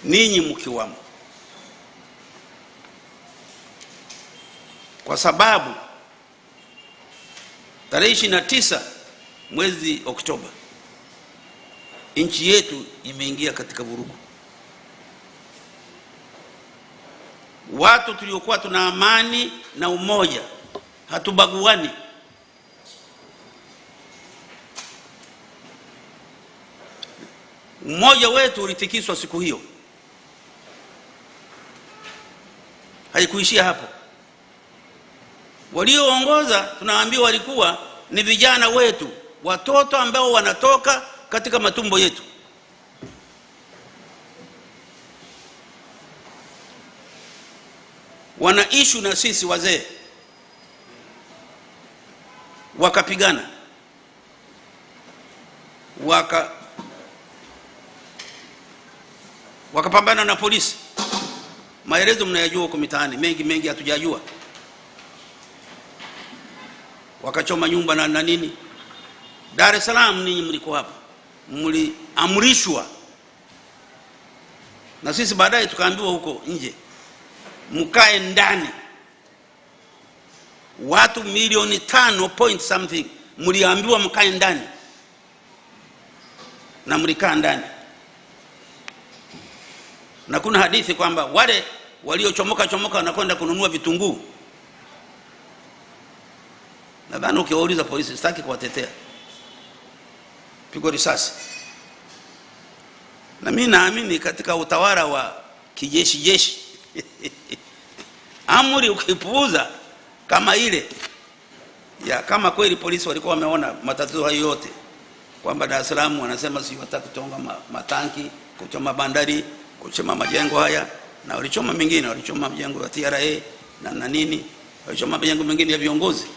ninyi mkiwamo, kwa sababu tarehe 29 mwezi Oktoba nchi yetu imeingia katika vurugu. Watu tuliokuwa tuna amani na umoja, hatubaguani, umoja wetu ulitikiswa siku hiyo. Haikuishia hapo. Walioongoza tunaambiwa walikuwa ni vijana wetu, watoto ambao wanatoka katika matumbo yetu. Wana issue na sisi wazee, wakapigana, wakapambana na polisi. Maelezo mnayajua huko mitaani, mengi hatujajua. Wakachoma nyumba na nini. Dar es Salaam ninyi mlikuwa hapa, mliamrishwa, na sisi baadaye tukaambiwa huko nje mkae ndani. Watu milioni 5 point something mliambiwa mkae ndani, na mlikaa ndani. Na kuna hadithi kwamba wale waliochomoka wanakwenda kununua vitunguu. Nadhani ukiwauliza polisi, sitaki kuwatetea, pigwa risasi. Na mimi naamini katika utawala wa kijeshi amri ukipuuza kama ile ya, kama kweli polisi walikuwa wameona matatizo hayo yote, kwamba Dar es Salaam wanasema si wataka kutonga matanki, kuchoma bandari, kuchoma majengo haya, na walichoma mengine, walichoma majengo ya TRA na nini, walichoma majengo mengine ya viongozi,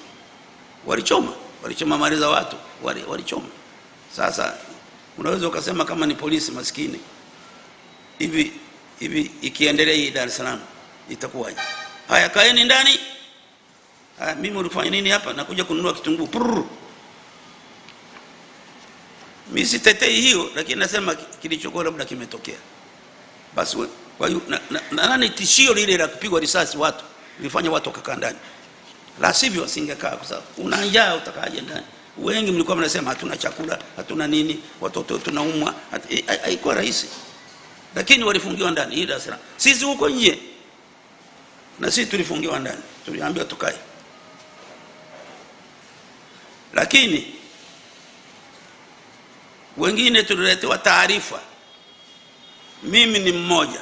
walichoma mali za watu, walichoma. Sasa unaweza ukasema kama ni polisi maskini hivi ikiendelea hii Dar es Salaam itakuwaje? Haya, kaeni ndani. Mimi ulifanya nini hapa? Nakuja kununua kitunguu. Mimi sitetei hiyo, lakini nasema kilichokuwa labda kimetokea. Basi kwa hiyo nani tishio lile la kupigwa risasi watu lifanya watu wakakaa ndani. La sivyo wasingekaa, kwa sababu una njaa utakaje ndani? Wengi mlikuwa mnasema hatuna chakula, hatuna nini, watoto tunaumwa. Haikuwa rahisi. Lakini walifungiwa ndani hii Dar es Salaam. Sisi huko nje na sisi tulifungiwa ndani, tuliambiwa tukae. Lakini wengine tuliletewa taarifa. Mimi ni mmoja,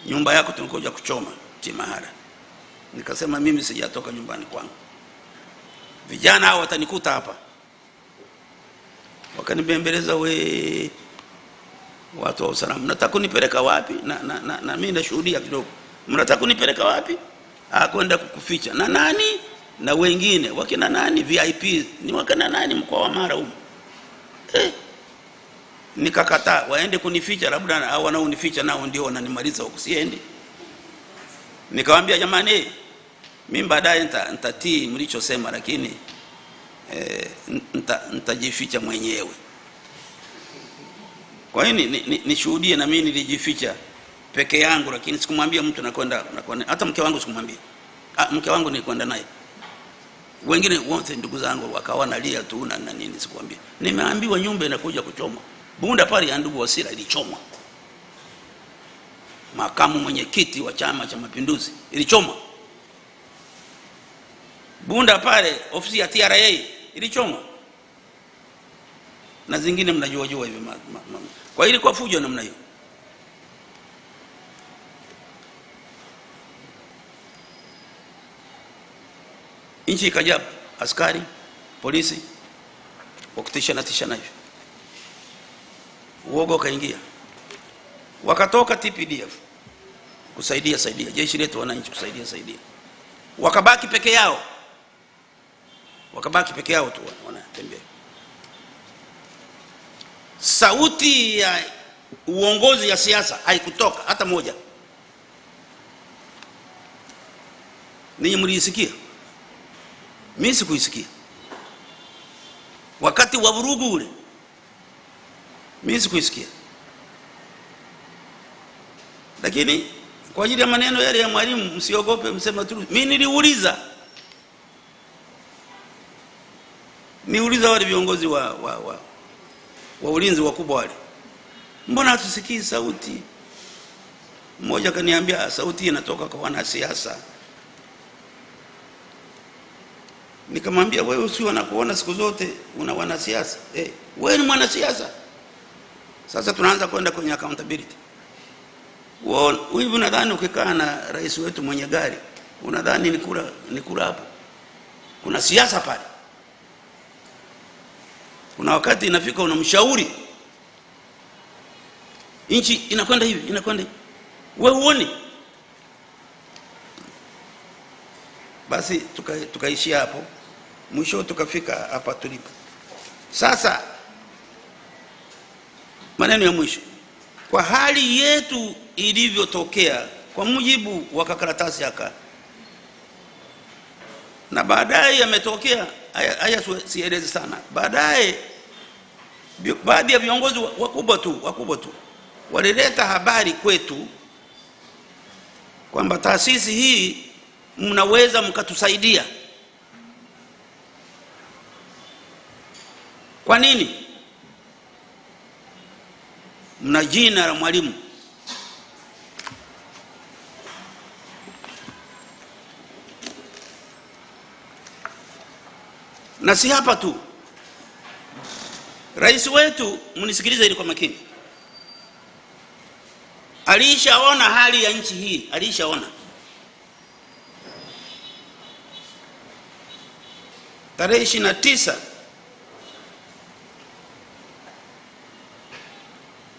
nyumba yako tunakuja kuchoma Timahara. Nikasema mimi sijatoka nyumbani kwangu, vijana hao watanikuta hapa. Wakanibembeleza, we watu wa usalama, mnataka kunipeleka wapi? Na mimi nashuhudia kidogo. Mnataka kunipeleka wapi? Kwenda kukuficha na nani? Na wengine wakina nani? VIP ni wakina nani mkoa wa Mara huko? Nikakataa, waende kunificha, labda au wanaonificha nao ndio wananimaliza huko, siendi. Nikamwambia jamani, mimi baadaye nitatii mlichosema, lakini nitajificha mwenyewe. Kwa hiyo nishuhudie, na mimi nilijificha peke yangu, lakini sikumwambia mtu nakwenda. Hata mke wangu sikumwambia. Mke wangu nilikwenda naye. Wengine wote ndugu zangu wakawa nalia tu na nini, sikumwambia. Nimeambiwa nyumba inakuja kuchoma. Bunda pale ya ndugu Wasira ilichomwa. Makamu mwenyekiti wa Chama cha Mapinduzi ilichomwa. Bunda pale ofisi ya TRA ilichomwa. Na zingine mnajua hivi. Kwa hiyo kwa fujo namna hiyo. Nchi ikaja askari, polisi, wakutisha na hivyo. Uoga kaingia. Wakatoka TPDF kusaidia, jeshi letu wananchi kusaidia. Wakabaki peke yao. Tu wanatembea. Sauti ya uongozi ya siasa haikutoka hata moja. Ninyi mlisikia? Mimi sikuisikia. Wakati wa vurugu ule mimi sikuisikia. Lakini kwa ajili ya maneno yale ya mwalimu, msiogope, msema tu. Mimi niliuliza wale viongozi wa ulinzi wakubwa wale, mbona hatusikii sauti? Mmoja kaniambia sauti inatoka kwa wanasiasa. Nikamwambia wewe usio wanakuona siku zote una wanasiasa. Wewe ni mwanasiasa. Sasa tunaanza kwenda kwenye accountability. Wewe unadhani ukikaa na rais wetu mwenye gari, unadhani ni kula hapo? Kuna siasa pale. Kuna wakati inafika unamshauri, nchi inakwenda hivi. Wewe uone. Basi tukaishia hapo. Mwisho tukafika hapa tulipo. Sasa maneno ya mwisho, kwa hali yetu ilivyotokea kwa mujibu wa karatasi yaka, na baadaye yametokea haya sielezi sana. Baadaye baadhi ya viongozi wakubwa tu walileta habari kwetu kwamba taasisi hii mnaweza mkatusaidia. Kwa nini? Mna jina la mwalimu. Na si hapa tu. Rais wetu, mnisikilize ili kwa makini, alishaona hali ya nchi hii, alishaona. Tarehe 29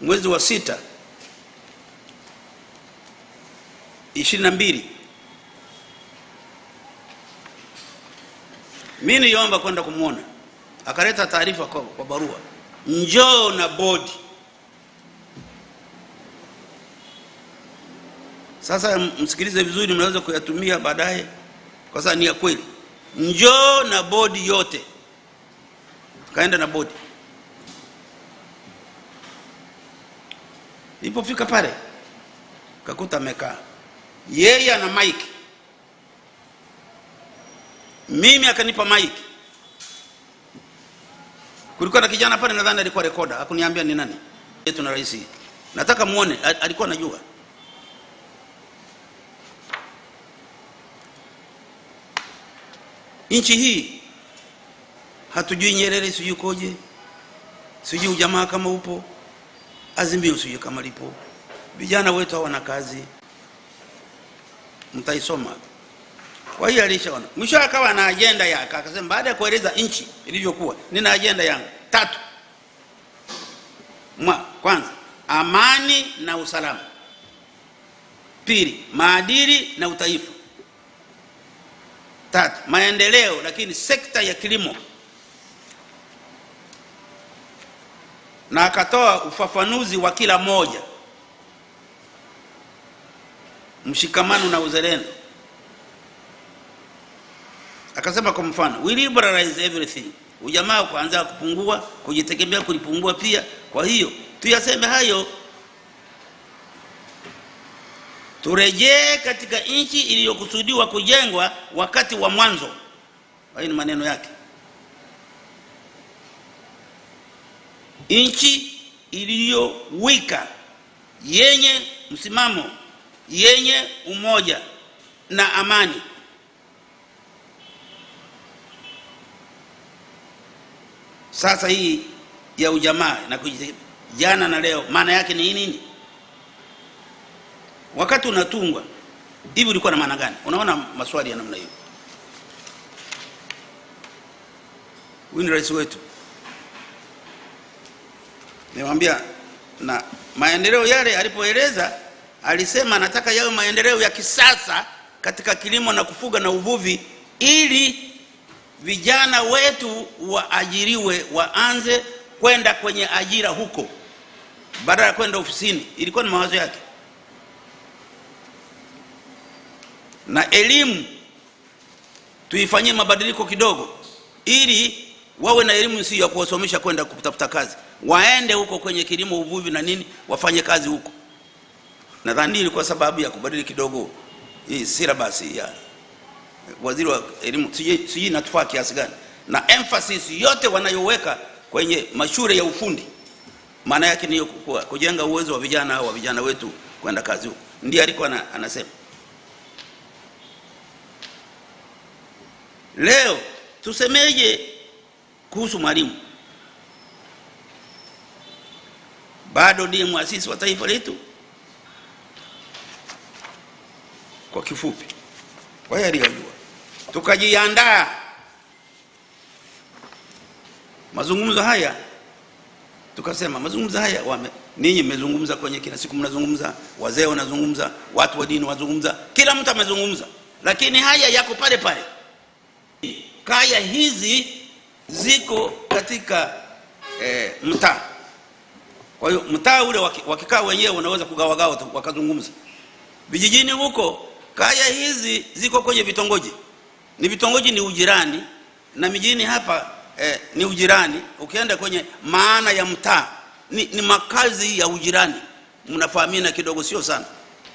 mwezi wa 6 22, mimi niliomba kwenda kumuona. Akaleta taarifa kwa barua, njoo na bodi. Sasa msikilize vizuri, mnaweza kuyatumia baadaye kwa sababu ni ya kweli. Njoo na bodi yote. Kaenda na bodi. Ilipofika pale kakuta amekaa yeye ana mic, mimi akanipa mic. Kulikuwa na kijana pale nadhani alikuwa recorder, hakuniambia ni nani. Yetu na rais, nataka muone, alikuwa anajua. Nchi hii hatujui Nyerere sijui koje, sijui ujamaa kama upo, Azimio sijui kama lipo. Vijana wetu hawana kazi. Mtaisoma. Kwa hiyo alishaona. Mwisho akawa na agenda yake, akasema baada ya kueleza nchi ilivyokuwa, nina agenda yangu 3. Kwanza, amani na usalama. Pili, maadili na utaifa. 3, maendeleo, lakini sekta ya kilimo. Na akatoa ufafanuzi wa kila moja. Mshikamano na uzalendo. Akasema kwa mfano, we liberalize everything. Ujamaa kuanza kupungua, kujitegemea kulipungua pia. Kwa hiyo tuyaseme hayo, turejee katika nchi iliyokusudiwa kujengwa wakati wa mwanzo. Hayo ni maneno yake. Nchi iliyowika, yenye msimamo, yenye umoja na amani. Sasa hii ya ujamaa na jana na leo, maana yake ni nini? Wakati unatungwa hivi ulikuwa na maana gani? Unaona maswali ya namna hiyo. Huyu ni rais wetu. Niwaambia, na maendeleo yale alipoeleza, alisema anataka yawe maendeleo ya kisasa katika kilimo na kufuga na uvuvi, ili vijana wetu waajiriwe, waanze kwenda kwenye ajira huko. badala ya kwenda ofisini. Ilikuwa ni mawazo yake. Na elimu tuifanyie mabadiliko kidogo, ili wawe na elimu si ya kuwasomesha kwenda kutafuta kazi, waende huko kwenye kilimo, uvuvi na nini, wafanye kazi huko. Nadhani ilikuwa sababu ya kubadili kidogo hii syllabus ya waziri wa elimu. Sijui natufaa kiasi gani, na emphasis yote wanayoweka kwenye mashule ya ufundi, maana yake ni kujenga uwezo wa vijana au vijana wetu kwenda kazi huko. Ndiye alikuwa anasema. Leo tusemeje kuhusu mwalimu? Bado ndiye muasisi wa taifa letu kwa kifupi. Kwa hiyo aliyajua, tukajiandaa mazungumzo haya. Tukasema mazungumzo haya, ninyi mmezungumza kwenye kila siku, mnazungumza, wazee wanazungumza, watu wa dini wanazungumza, kila mtu amezungumza, lakini haya yako pale pale. Kaya hizi ziko katika mtaa. Kwa hiyo mtaa ule wakikaa wenyewe wanaweza kugawagawa wakazungumza. Vijijini huko kaya hizi ziko kwenye vitongoji. Ni vitongoji, ni ujirani, na mijini hapa ni ujirani. Ukienda kwenye maana ya mtaa ni makazi ya ujirani, mnafahamiana kidogo, sio sana.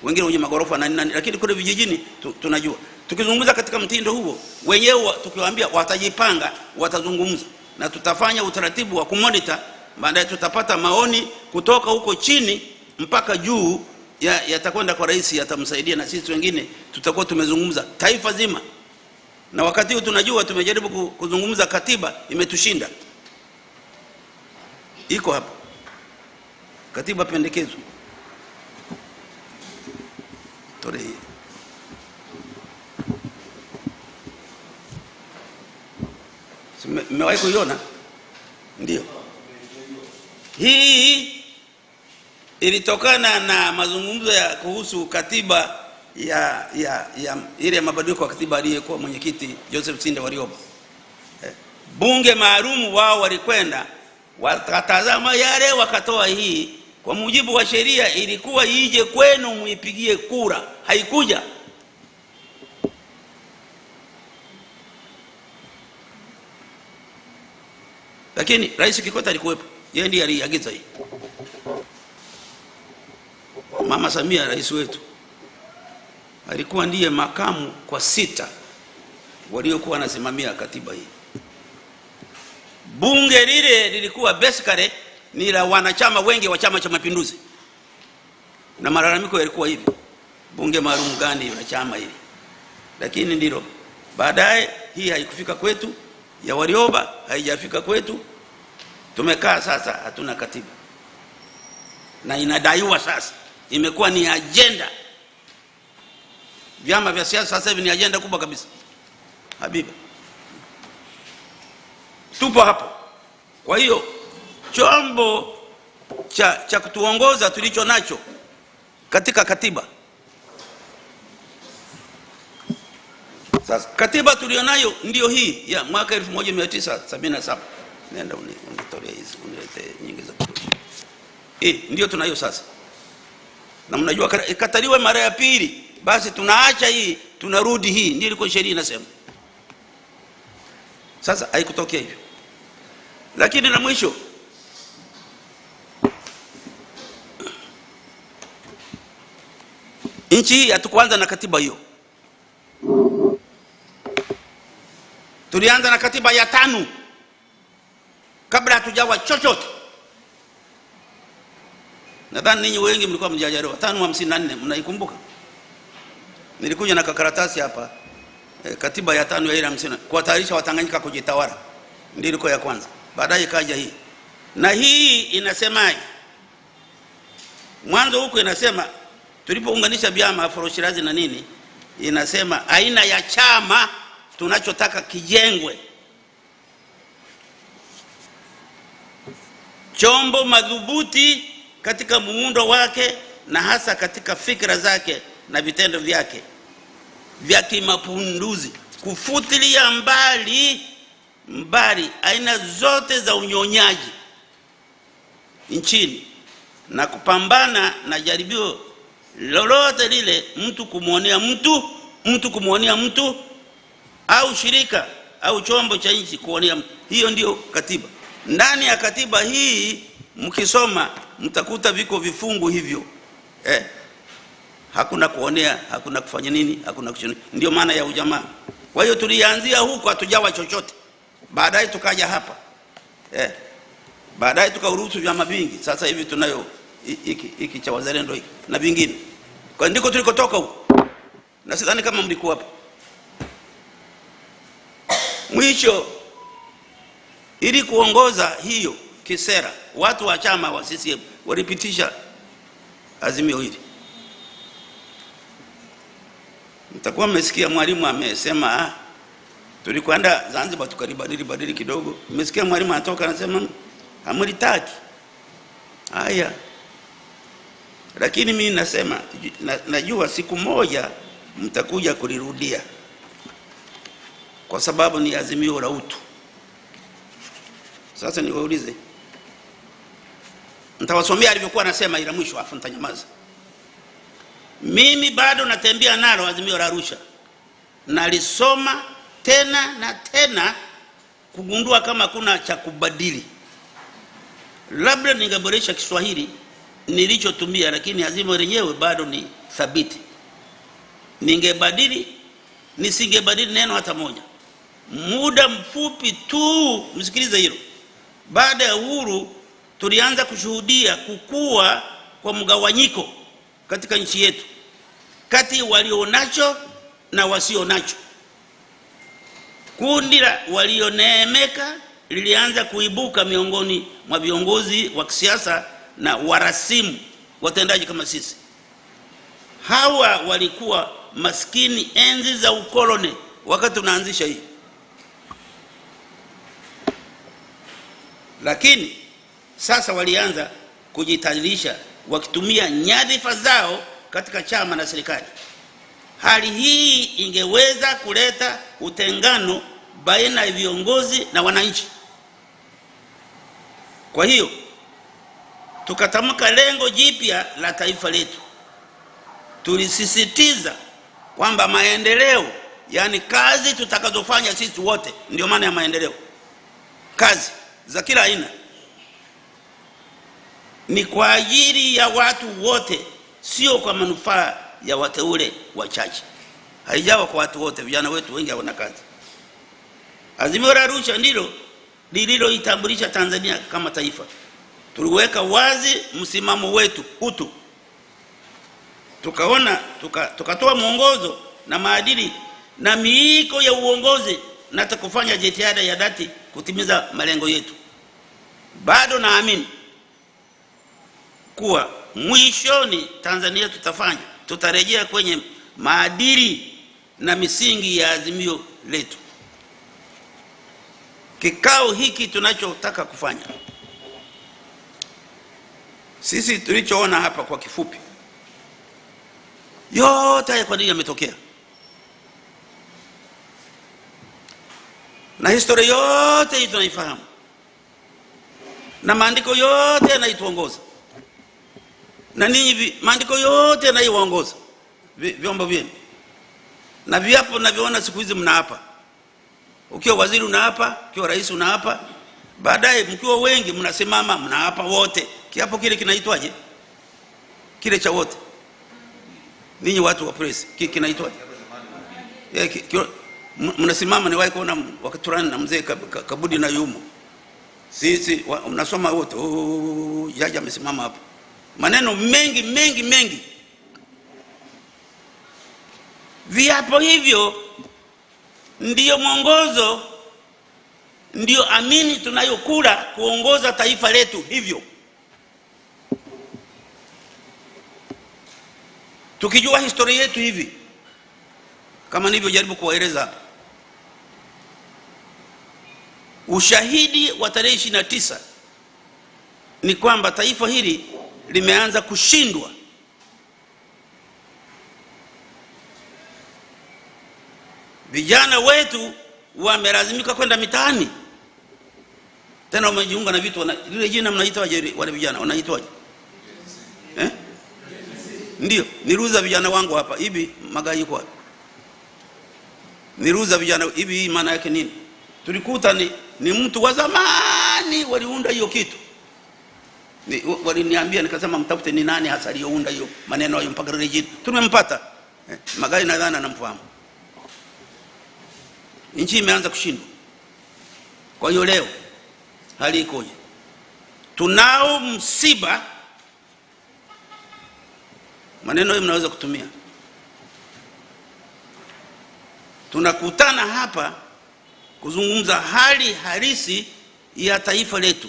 Wengine wenye magorofa na nini, lakini kule vijijini tunajua. Tukizungumza katika mtindo huo, wenyewe tukiwaambia watajipanga, watazungumza, na tutafanya utaratibu wa kumonitor. Baadaye tutapata maoni kutoka huko chini mpaka juu, yatakwenda kwa rais, yatamsaidia, na sisi wengine tutakuwa tumezungumza taifa zima. Na wakati huu tunajua tumejaribu kuzungumza, katiba imetushinda. Iko hapa katiba pendekezo tore hii. Mmewahi kuiona? Ndio. Hii ilitokana na mazungumzo ya kuhusu katiba ya ile mabadiliko ya katiba aliyekuwa mwenyekiti Joseph Sinde Warioba. Bunge maalum wao walikwenda wakatazama yale, wakatoa hii. Kwa mujibu wa sheria ilikuwa ije kwenu muipigie kura, haikuja. Lakini Rais Kikwete alikuwepo, yeye ndiye aliagiza hii. Mama Samia, rais wetu, alikuwa ndiye makamu kwa 6 waliokuwa wanasimamia katiba hii. Bunge lile lilikuwa basically ni la wanachama wengi wa Chama cha Mapinduzi, na malalamiko yalikuwa hivi, bunge maalum gani la chama hili? Lakini ndilo baadaye hii haikufika kwetu, ya Warioba haijafika kwetu. Tumekaa sasa, hatuna katiba, na inadaiwa sasa imekuwa ni agenda. Vyama vya siasa sasa hivi ni agenda kubwa kabisa. Habiba, tupo hapo. Kwa hiyo chombo cha kutuongoza tulicho nacho katika katiba. Sasa katiba tulionayo ndio hii ya mwaka 1977. Nenda unitolee hizi, unilete nyingi za kutosha. Ndio tunayo sasa. Na mnajua ikataliwe mara ya pili, basi tunaacha hii, tunarudi hii. Ndio ilikuwa sheria inasema. Sasa haikutokea hivyo. Lakini na mwisho, nchi hii hatukuanza na katiba hiyo. Tulianza na katiba ya 5 kabla hatujawa chochote. Nadhani ninyi wengi mlikuwa mjajariwa 554, mnaikumbuka? Nilikuja na karatasi hapa, katiba ya 5 ya ile 50 kwa taarifa Watanganyika kujitawala. Ndio ilikuwa ya kwanza. Baadaye kaja hii. Na hii inasemaje? Mwanzo huko inasema tulipounganisha vyama Afro Shirazi na nini, inasema aina ya chama tunachotaka kijengwe, chombo madhubuti katika muundo wake na hasa katika fikra zake na vitendo vyake vya kimapinduzi, kufutilia mbali aina zote za unyonyaji nchini, na kupambana na jaribio lolote lile, mtu kumwonea mtu au shirika au chombo cha nchi kuonea mtu. Hiyo ndio katiba. Ndani ya katiba hii mkisoma mtakuta viko vifungu hivyo. Hakuna kuonea, hakuna kufanya nini, hakuna kushini. Ndio maana ya ujamaa. Kwa hiyo tulianzia huko, hatujawa chochote. Baadaye tukaja hapa. Baadaye tukauruhusu vyama vingi. Sasa hivi tunayo hiki cha wazalendo hiki na vingine. Kwa ndiko tulikotoka huko. Na sidhani kama mlikuwa hapa. Mwisho, ili kuongoza hiyo kisera, watu wa chama wa CCM walipitisha azimio hili. Mtakuwa mmesikia Mwalimu amesema tulikwenda Zanzibar tukalibadili kidogo. Mmesikia Mwalimu anatoka anasema hamlitaki. Haya. Lakini mimi nasema najua siku moja mtakuja kulirudia. Kwa sababu ni azimio la utu. Sasa niwaulize. Nitawasomea alivyokuwa anasema ila mwisho afu nitanyamaza. Mimi bado natembea nalo azimio la Arusha. Nalisoma tena na tena kugundua kama kuna cha kubadili. Labda ningeboresha Kiswahili nilichotumia, lakini azimio lenyewe bado ni thabiti. Nisingebadili neno hata moja. Muda mfupi tu, msikilize hilo. Baada ya uhuru tulianza kushuhudia kukua kwa mgawanyiko katika nchi yetu, kati walionacho na wasionacho. Kundi la walioneemeka lilianza kuibuka miongoni mwa viongozi wa kisiasa na warasimu watendaji kama sisi. Hawa walikuwa maskini enzi za ukoloni wakati tunaanzisha hii. Lakini sasa walianza kujitajirisha wakitumia nyadhifa zao katika chama na serikali. Hali hii ingeweza kuleta utengano baina ya viongozi na wananchi. Kwa hiyo tukatamka lengo jipya la taifa letu. Tulisisitiza kwamba maendeleo, yani kazi tutakazofanya sisi wote, ndio maana ya maendeleo, kazi za kila aina, ni kwa ajili ya watu wote, sio kwa manufaa ya wateule wachache. Haijawa kwa watu wote. Vijana wetu wengi hawana kazi. Azimio la Arusha ndilo lililoitambulisha Tanzania kama taifa. Tuliweka wazi msimamo wetu utu. Tukatoa mwongozo na maadili na miiko ya uongozi na tukufanya jitihada ya dhati kutimiza malengo yetu. Bado naamini kuwa mwishoni Tanzania tutarejea kwenye maadili na misingi ya azimio letu. Kikao hiki tunachotaka kufanya sisi, tulichoona hapa kwa kifupi, yote kwa nini yametokea na historia yote hii tunaifahamu, na maandiko yote yanaituongoza, na ninyi maandiko yote yanayoongoza vyombo vyenu, na viapo navyoona siku hizi mnaapa. Ukiwa waziri unaapa, ukiwa rais unaapa, baadaye mkiwa wengi mnasimama mnaapa wote. Kiapo kile kinaitwaje? Kile cha wote. Ninyi watu wa press kinaitwaje? Mnasimama. Niwahi kuona wakati fulani na mzee Kabudi na Yumo. Sisi mnasoma wote. Jaji amesimama hapo. Maneno mengi. Viapo hivyo ndiyo mwongozo, ndiyo amini tunayokula kuongoza taifa letu hivyo. Tukijua historia yetu hivi, kama nilivyojaribu kuwaeleza hapa, ushahidi wa tarehe 29 ni kwamba taifa hili limeanza kushindwa. Vijana wetu wamelazimika kwenda mitaani. Tena wamejiunga na vitu lile jina mnaitwaje wale vijana? Wanaitwaje? Ndio, niruhusa vijana wangu hapa hivi. Magai yuko wapi? Niruhusa vijana hivi, maana yake nini? Tulikuta ni mtu wa zamani waliunda hiyo kitu. Waliniambia, nikasema mtafute ni nani hasa aliyounda hiyo maneno hayo mpaka rejea. Tumempata. Magai nadhani anamfahamu. Nchi imeanza kushindwa. Kwa hiyo leo hali ikoje? Tunao msiba. Maneno hayo mnaweza kutumia. Tunakutana hapa kuzungumza hali halisi ya taifa letu.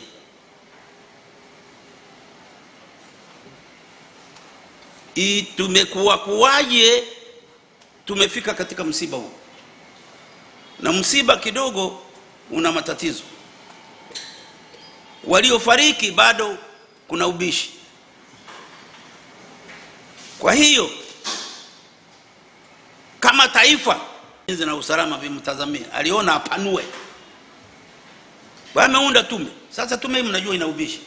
Tumekuwa kuwaje tumefika katika msiba huu? Na msiba kidogo una matatizo. Waliofariki bado kuna ubishi. Kwa hiyo kama taifa na usalama vimtazamia, aliona apanue. Wameunda tume. Sasa tume hii mnajua ina ubishi.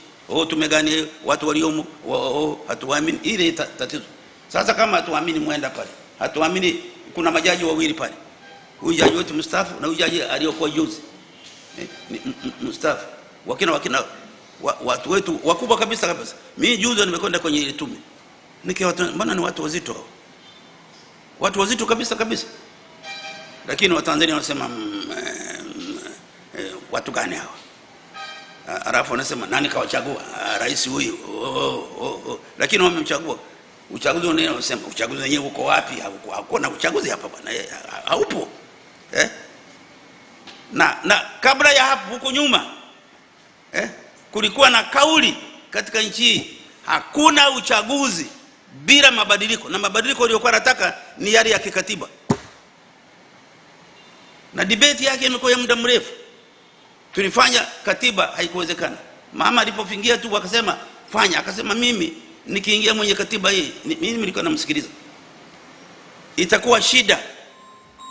Tume gani? Watu waliomo hatuamini. Ile tatizo. Sasa kama hatuamini, mwenda pale. Hatuamini, kuna majaji wawili pale. Huyu jaji wetu mstaafu na huyu jaji aliyokuwa juzi mstaafu. Wakina watu wetu wakubwa kabisa. Mimi juzi nimekwenda kwenye ile tume. Mbona ni watu wazito hao? Watu wazito kabisa. Lakini Watanzania wanasema watu gani hawa? Alafu wanasema nani kawachagua? Rais huyu. Lakini wamemchagua. Uchaguzi unasema uchaguzi wenyewe uko wapi? Hakuna uchaguzi hapa bwana. Haupo. Na kabla ya hapo, huko nyuma kulikuwa na kauli katika nchi hii, hakuna uchaguzi bila mabadiliko, na mabadiliko waliokuwa nataka ni yale ya kikatiba. Na debate yake imekuwa ya muda mrefu. Tulifanya katiba, haikuwezekana. Mama alipofingia tu wakasema fanya, akasema mimi nikiingia mwenye katiba hii, mimi nilikuwa namsikiliza, itakuwa shida.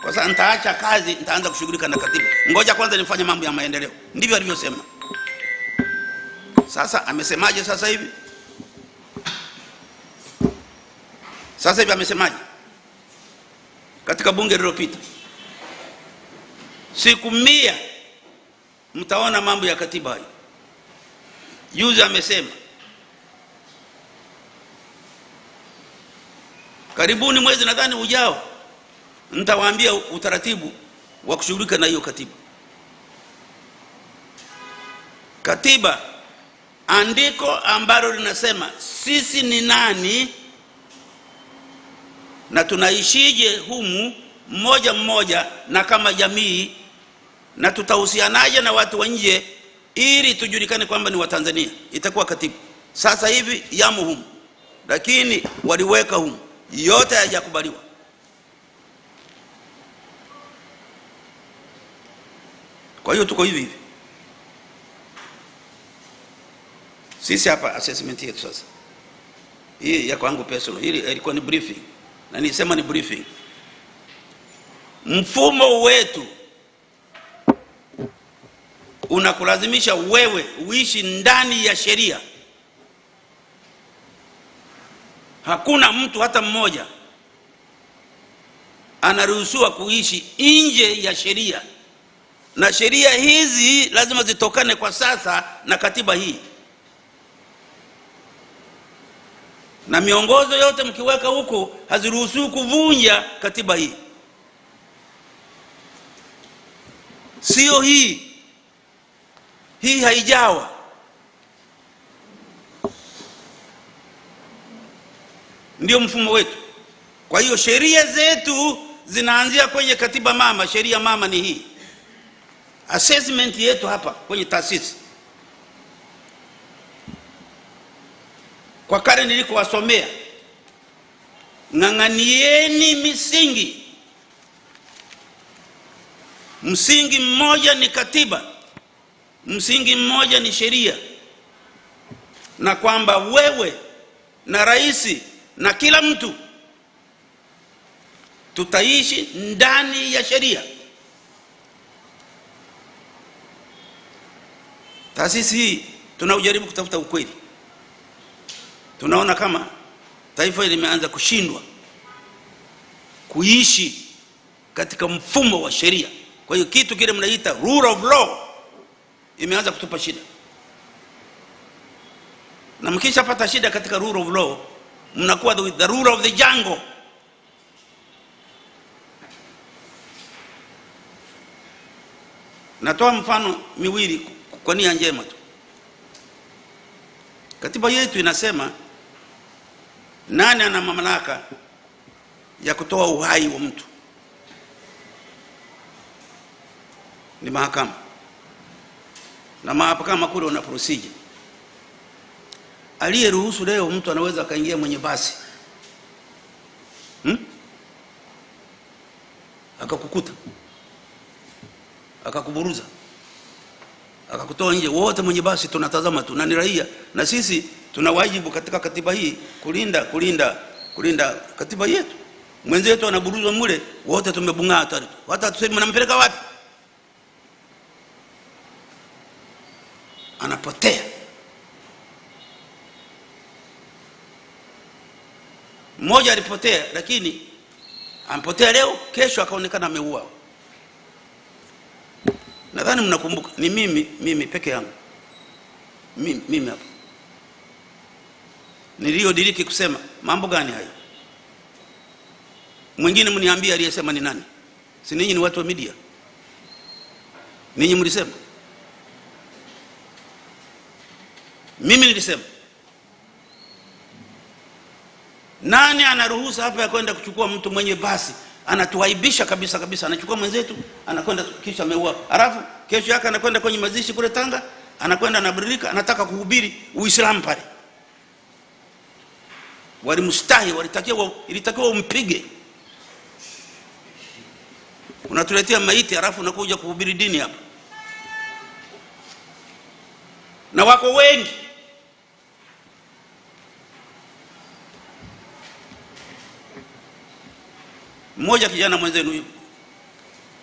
Kwa sababu nitaacha kazi, nitaanza kushughulika na katiba. Ngoja kwanza nifanye mambo ya maendeleo. Ndivyo alivyosema. Sasa amesemaje sasa hivi? Sasa hivi amesemaje? Katika bunge lililopita, siku 100 mtaona mambo ya katiba hayo. Juzi amesema karibuni mwezi nadhani ujao nitawaambia utaratibu wa kushughulika na hiyo katiba. Katiba, andiko ambalo linasema sisi ni nani na tunaishije humu mmoja na kama jamii, na tutahusianaje na watu wa nje ili tujulikane kwamba ni Watanzania. Itakuwa katiba. Sasa hivi yamo humu, lakini waliweka humu, yote hayajakubaliwa. Kwa hiyo tuko hivi. Sisi hapa assessment yetu sasa. Hii ya kwangu personal, hili ilikuwa ni briefing. Na nilisema ni briefing. Mfumo wetu unakulazimisha wewe uishi ndani ya sheria. Hakuna mtu hata mmoja anaruhusiwa kuishi nje ya sheria. Na sheria hizi lazima zitokane kwa sasa na katiba hii. Na miongozo yote mkiweka huko haziruhusiwi kuvunja katiba hii. Sio hii. Hii haijawa. Ndio mfumo wetu. Kwa hiyo sheria zetu zinaanzia kwenye katiba mama. Sheria mama ni hii. Assessment yetu hapa kwenye taasisi, kwa kale nilikowasomea, ng'ang'anieni misingi. Msingi mmoja ni katiba, msingi mmoja ni sheria, na kwamba wewe na rais na kila mtu tutaishi ndani ya sheria. Taasisi hii tunaujaribu kutafuta ukweli. tunaona kama taifa hili limeanza kushindwa kuishi katika mfumo wa sheria. Kwa hiyo kitu kile mnaita rule of law imeanza kutupa shida, na mkishapata shida katika rule of law mnakuwa the rule of the jungle. Natoa mfano miwili kwa nia njema tu. Katiba yetu inasema nani ana mamlaka ya kutoa uhai wa mtu? Ni mahakama. Na mahakama kule una procedure. Aliyeruhusu leo mtu anaweza kaingia mwenye basi akakukuta, akakuburuza, akakutoa nje, wote mwenye basi tunatazama tu, na ni raia, na sisi tuna wajibu katika katiba hii kulinda katiba yetu. Mwenzetu anaburuzwa mule, wote tumebung'aa, hata tuseme mnampeleka wapi, anapotea. Mmoja alipotea, lakini ampotea leo, kesho akaonekana ameuawa. Nadhani mnakumbuka, ni mimi peke yangu, mimi hapa niliodiriki kusema mambo gani hayo. Mwingine mniambie aliyesema ni nani? Si ninyi ni watu wa media? Ninyi mlisema? Mimi nilisema. Nani anaruhusa hapa ya kwenda kuchukua mtu mwenye basi? Anatuaibisha kabisa, anachukua mwenzetu anakwenda kisha ameua. Alafu kesho yake anakwenda kwenye mazishi kule Tanga, anakwenda anabadilika, anataka kuhubiri Uislamu pale. Walimstahi, ilitakiwa umpige. Unatuletea maiti alafu unakuja kuhubiri dini hapa. Na wako wengi. Mmoja kijana mwenzenu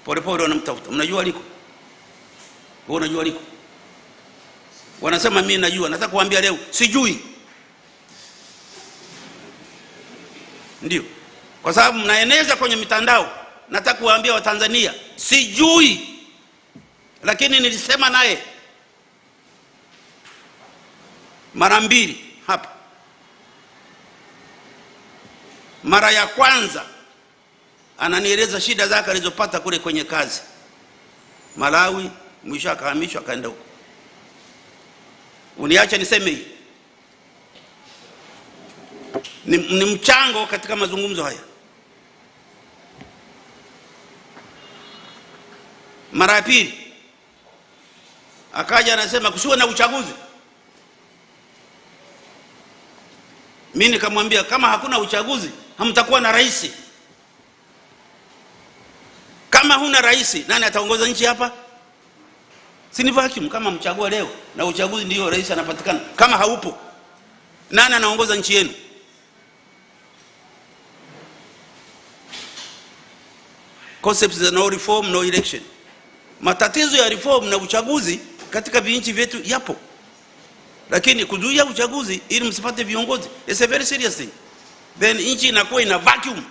pole wanamtafuta. Mnajua aliko? Wewe unajua aliko? Wanasema mimi najua. Nataka kuambia leo sijui. Ndio. Kwa sababu mnaeneza kwenye mitandao. Nataka kuambia Watanzania sijui. Lakini nilisema naye mara mbili hapa. Mara ya kwanza ananieleza shida zake alizopata kule kwenye kazi Malawi, mwisho akahamishwa akaenda huko. Uniacha niseme hii ni mchango katika mazungumzo haya. Mara ya pili akaja anasema kusiwe na uchaguzi. Mimi nikamwambia kama hakuna uchaguzi hamtakuwa na rais. Kama huna rais, nani ataongoza nchi hapa? Si ni vacuum kama mchagua leo na uchaguzi ndio rais anapatikana. Kama haupo, nani anaongoza nchi yenu? Concepts za no reform no election. Matatizo ya reform na uchaguzi katika vinchi vyetu yapo. Lakini kuzuia uchaguzi ili msipate viongozi, it's a very serious thing. Then nchi inakuwa ina vacuum.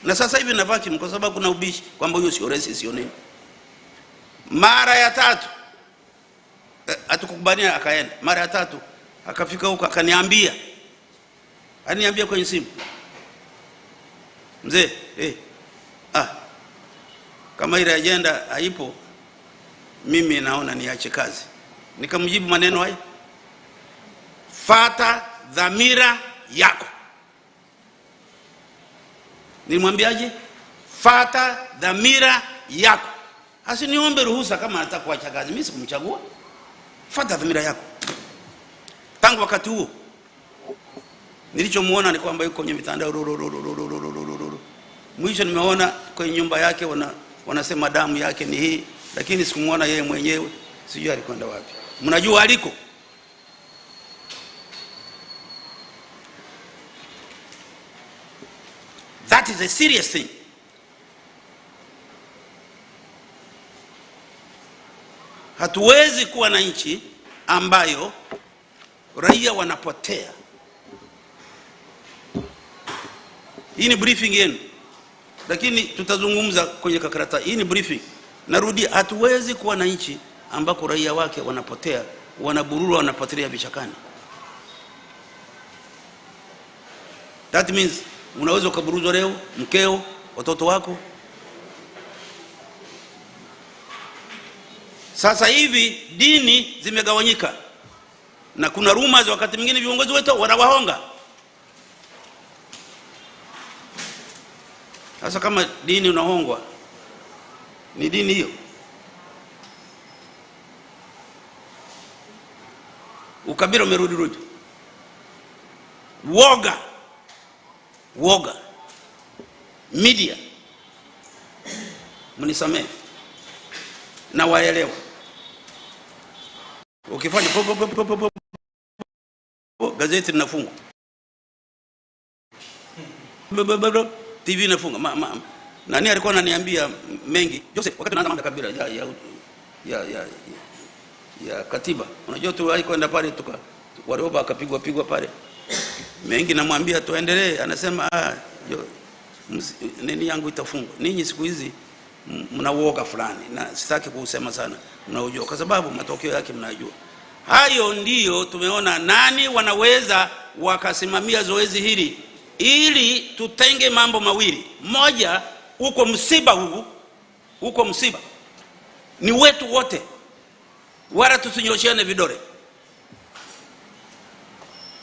Na sasa hivi na vacuum kwa sababu kuna ubishi kwamba huyo sio rais, sio nini. Mara ya tatu atukubania akaenda. Mara ya tatu akafika huko akaniambia. Aniambia kwenye simu. Mzee, kama ile agenda haipo mimi naona niache kazi. Nikamjibu maneno haya. Fata dhamira yako. Nilimwambiaje? Fata dhamira yako. Asiniombe ruhusa kama anataka kuacha kazi. Mimi sikumchagua. Fata dhamira yako. Tangu wakati huo nilichomuona ni kwamba yuko kwenye mitandao. Mwisho nimeona kwenye nyumba yake wanasema damu yake ni hii, lakini sikumuona yeye mwenyewe. Sijui alikwenda wapi. Mnajua aliko? That is a serious thing. Hatuwezi kuwa na nchi ambayo raia wanapotea. Hii ni briefing yenu, lakini tutazungumza kwenye kakarata. Hii ni briefing. Narudi, hatuwezi kuwa na nchi ambako raia wake wanapotea, wanaburura, wanapotelea vichakani. That means unaweza kuburuzwa leo, mkeo, watoto wako. Sasa hivi dini zimegawanyika, na kuna rumors wakati mwingine viongozi wetu wanawahonga. Sasa kama dini unahongwa, ni dini hiyo? Ukabila umerudi. Woga. Media, mnisamehe na waelewa. Ukifanya gazeti linafungwa, TV inafunga. Nani alikuwa ananiambia mengi Joseph wakati tunaanza mambo kabila ya katiba. Unajua tu alikwenda pale Warioba akapigwa pale. Mengi namwambia tuendelee, anasema nini yangu itafungwa. Ninyi siku hizi mnaoga fulani, na sitaki kusema sana, mnaojua kwa sababu matokeo yake mnajua. Hayo ndiyo tumeona nani wanaweza wakasimamia zoezi hili ili tutenge mambo mawili. Moja, uko msiba ni wetu wote, wala tusinyosheane vidole.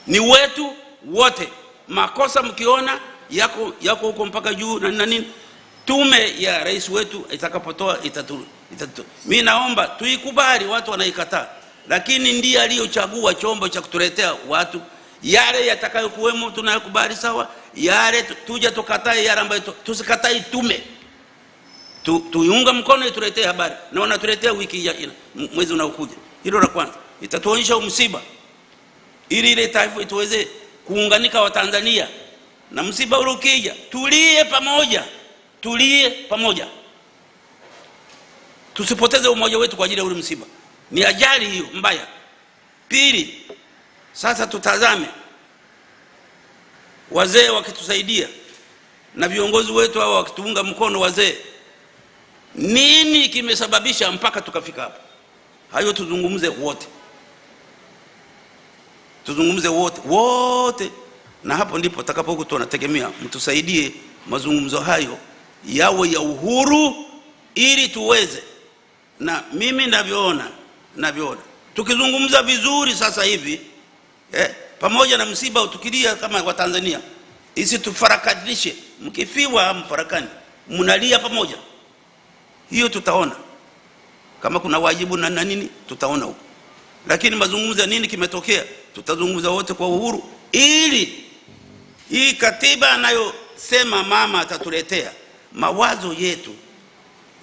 Ni wetu wote. Makosa mkiona yako huko mpaka juu na nini, tume ya rais wetu itakapotoa mimi naomba tuikubali. Watu wanaikataa, lakini ndiye aliyochagua chombo cha kutuletea watu. Yale yatakayokuwemo tunayokubali, sawa. Yale tuja tukatae, yale ambayo tusikatai tume tuiunga mkono, ituletee habari, na wanatuletea wiki mwezi unaokuja. Hilo la kwanza, itatuonyesha msiba, ili ile taifa tuweze kuunganika wa Tanzania. Na msiba ule ukija, tulie pamoja, tusipoteze umoja wetu kwa ajili ya ule msiba. Ni ajali hiyo mbaya. Pili, sasa tutazame wazee wakitusaidia na viongozi wetu hao wakituunga mkono wazee. Nini kimesababisha mpaka tukafika hapa? Hayo tuzungumze wote, na hapo ndipo takapokuwa tunategemea mtusaidie mazungumzo hayo yawe ya uhuru, ili tuweze, na mimi navyoona tukizungumza vizuri sasa hivi pamoja na msiba utukilia kama wa Tanzania, isi tufarakanishe. Mkifiwa mfarakani, mnalia pamoja. Hiyo tutaona kama kuna wajibu na nini, tutaona huko. Lakini mazungumzo nini kimetokea, tutazungumza wote kwa uhuru, ili hii katiba anayosema mama atatuletea, mawazo yetu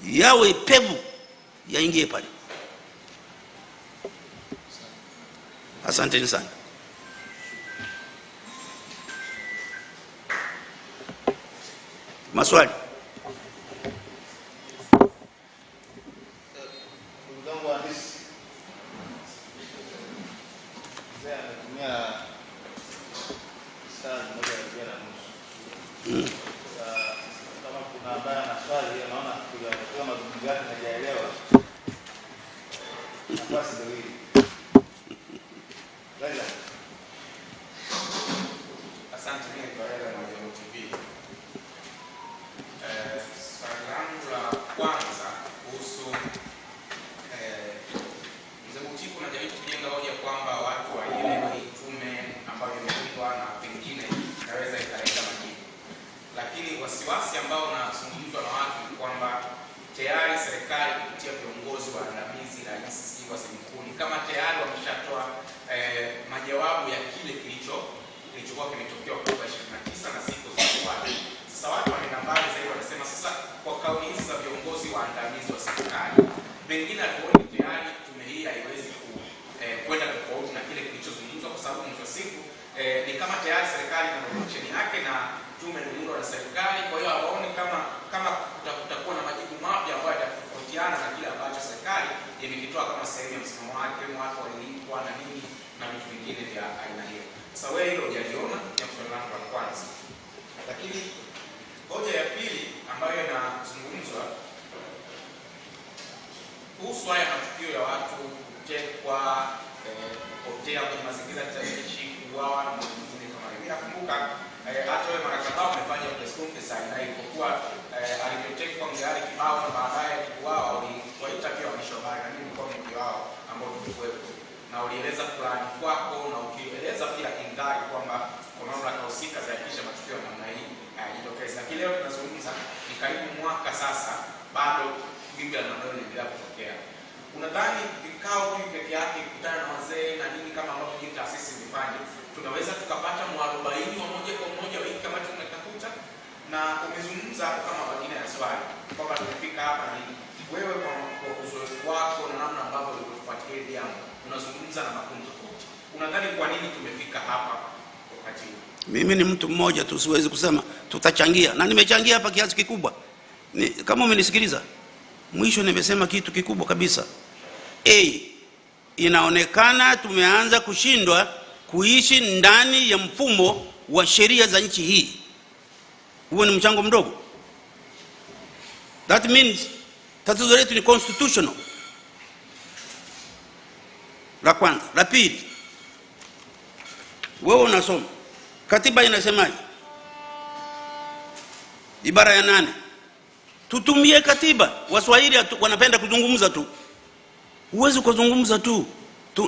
yawe pevu, yaingie pale. Asante sana. Maswali? Wasiwasi ambao unazungumzwa na watu ni kwamba tayari serikali kupitia viongozi waandamizi, rais, waziri mkuu, kama tayari wameshatoa majawabu ya kile kilichokuwa kimetokea Oktoba 29 na siku zilizofuata. Sasa watu wanaenda mbali zaidi, wanasema sasa kwa kauli hizi za viongozi waandamizi wa serikali, pengine hatuoni tayari tume hii haiwezi kwenda tofauti na kile kilichozungumzwa, kwa sababu mwisho siku ni kama tayari serikali ina chini yake na tume ni muundo wa serikali. Kwa hiyo hawaoni kama kutakuwa na majibu mapya ambayo yatatofautiana na kile ambacho serikali imekitoa kama sehemu ya msimamo wake, watu walilipwa na nini na vitu vingine vya Sasa wewe hilo hujaliona ya swali langu la kwanza. Lakini hoja ya pili ambayo inazungumzwa kuhusu haya matukio ya watu kutekwa, kupotea kwenye mazingira ya nchi, kuuawa na mambo mengine kama hiyo. Nakumbuka hata wewe mara kadhaa umefanya press conference na ilipokuwa alivyotekwa Mgari Kibao na baadaye kuuawa, uliwaita pia waandishi wa habari na mimi nilikuwa mmoja wao ambao tulikuwepo, na ulieleza fulani kwako na ukieleza pia indai kwamba kwa mamlaka husika zihakikisha matukio ya namna hii hayajitokezi. Lakini leo tunazungumza ni karibu mwaka sasa, bado wimbi la namna hiyo linaendelea kutokea. Unadhani vikao hivi peke yake, kukutana na wazee na nini kama ambavyo nyinyi taasisi zifanye, tunaweza tukapata mwarobaini wa moja kwa moja wa hiki kama tunatafuta? Na umezungumza kama majina ya swali kwamba tumefika hapa na nini, wewe kwa uzoefu wako na namna ambavyo ulifuatilia jambo, unazungumza na makundi tofauti, unadhani kwa nini tumefika hapa wakati huu? Mimi ni mtu mmoja tu, siwezi kusema tutachangia, na nimechangia hapa kiasi kikubwa. Kama umenisikiliza mwisho nimesema kitu kikubwa kabisa. Inaonekana tumeanza kushindwa kuishi ndani ya mfumo wa sheria za nchi hii. Huo ni mchango mdogo. That means tatizo letu ni constitutional. La kwanza. La pili, wewe unasoma katiba inasemaje? Ibara ya 8. Tutumie katiba. Waswahili wanapenda kuzungumza tu. Huwezi kuzungumza tu.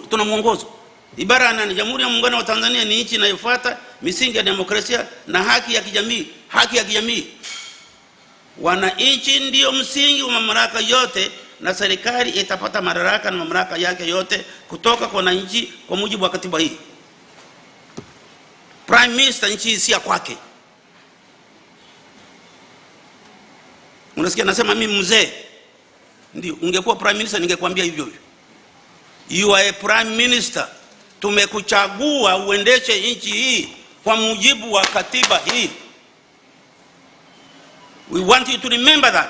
Tuna mwongozo. Ibara ya 8, Jamhuri ya Muungano wa Tanzania ni nchi inayofuata misingi ya demokrasia na haki ya kijamii. Haki ya kijamii. Wananchi ndio msingi wa mamlaka yote, na serikali itapata madaraka na mamlaka yake yote kutoka kwa wananchi kwa mujibu wa katiba hii. Prime Minister nchi si ya kwake. Unasikia nasema mimi mzee? Ndio, ungekuwa prime minister ningekwambia hivyo hivyo. You are a prime minister. Tumekuchagua uendeshe nchi hii kwa mujibu wa katiba hii. We want you to remember that.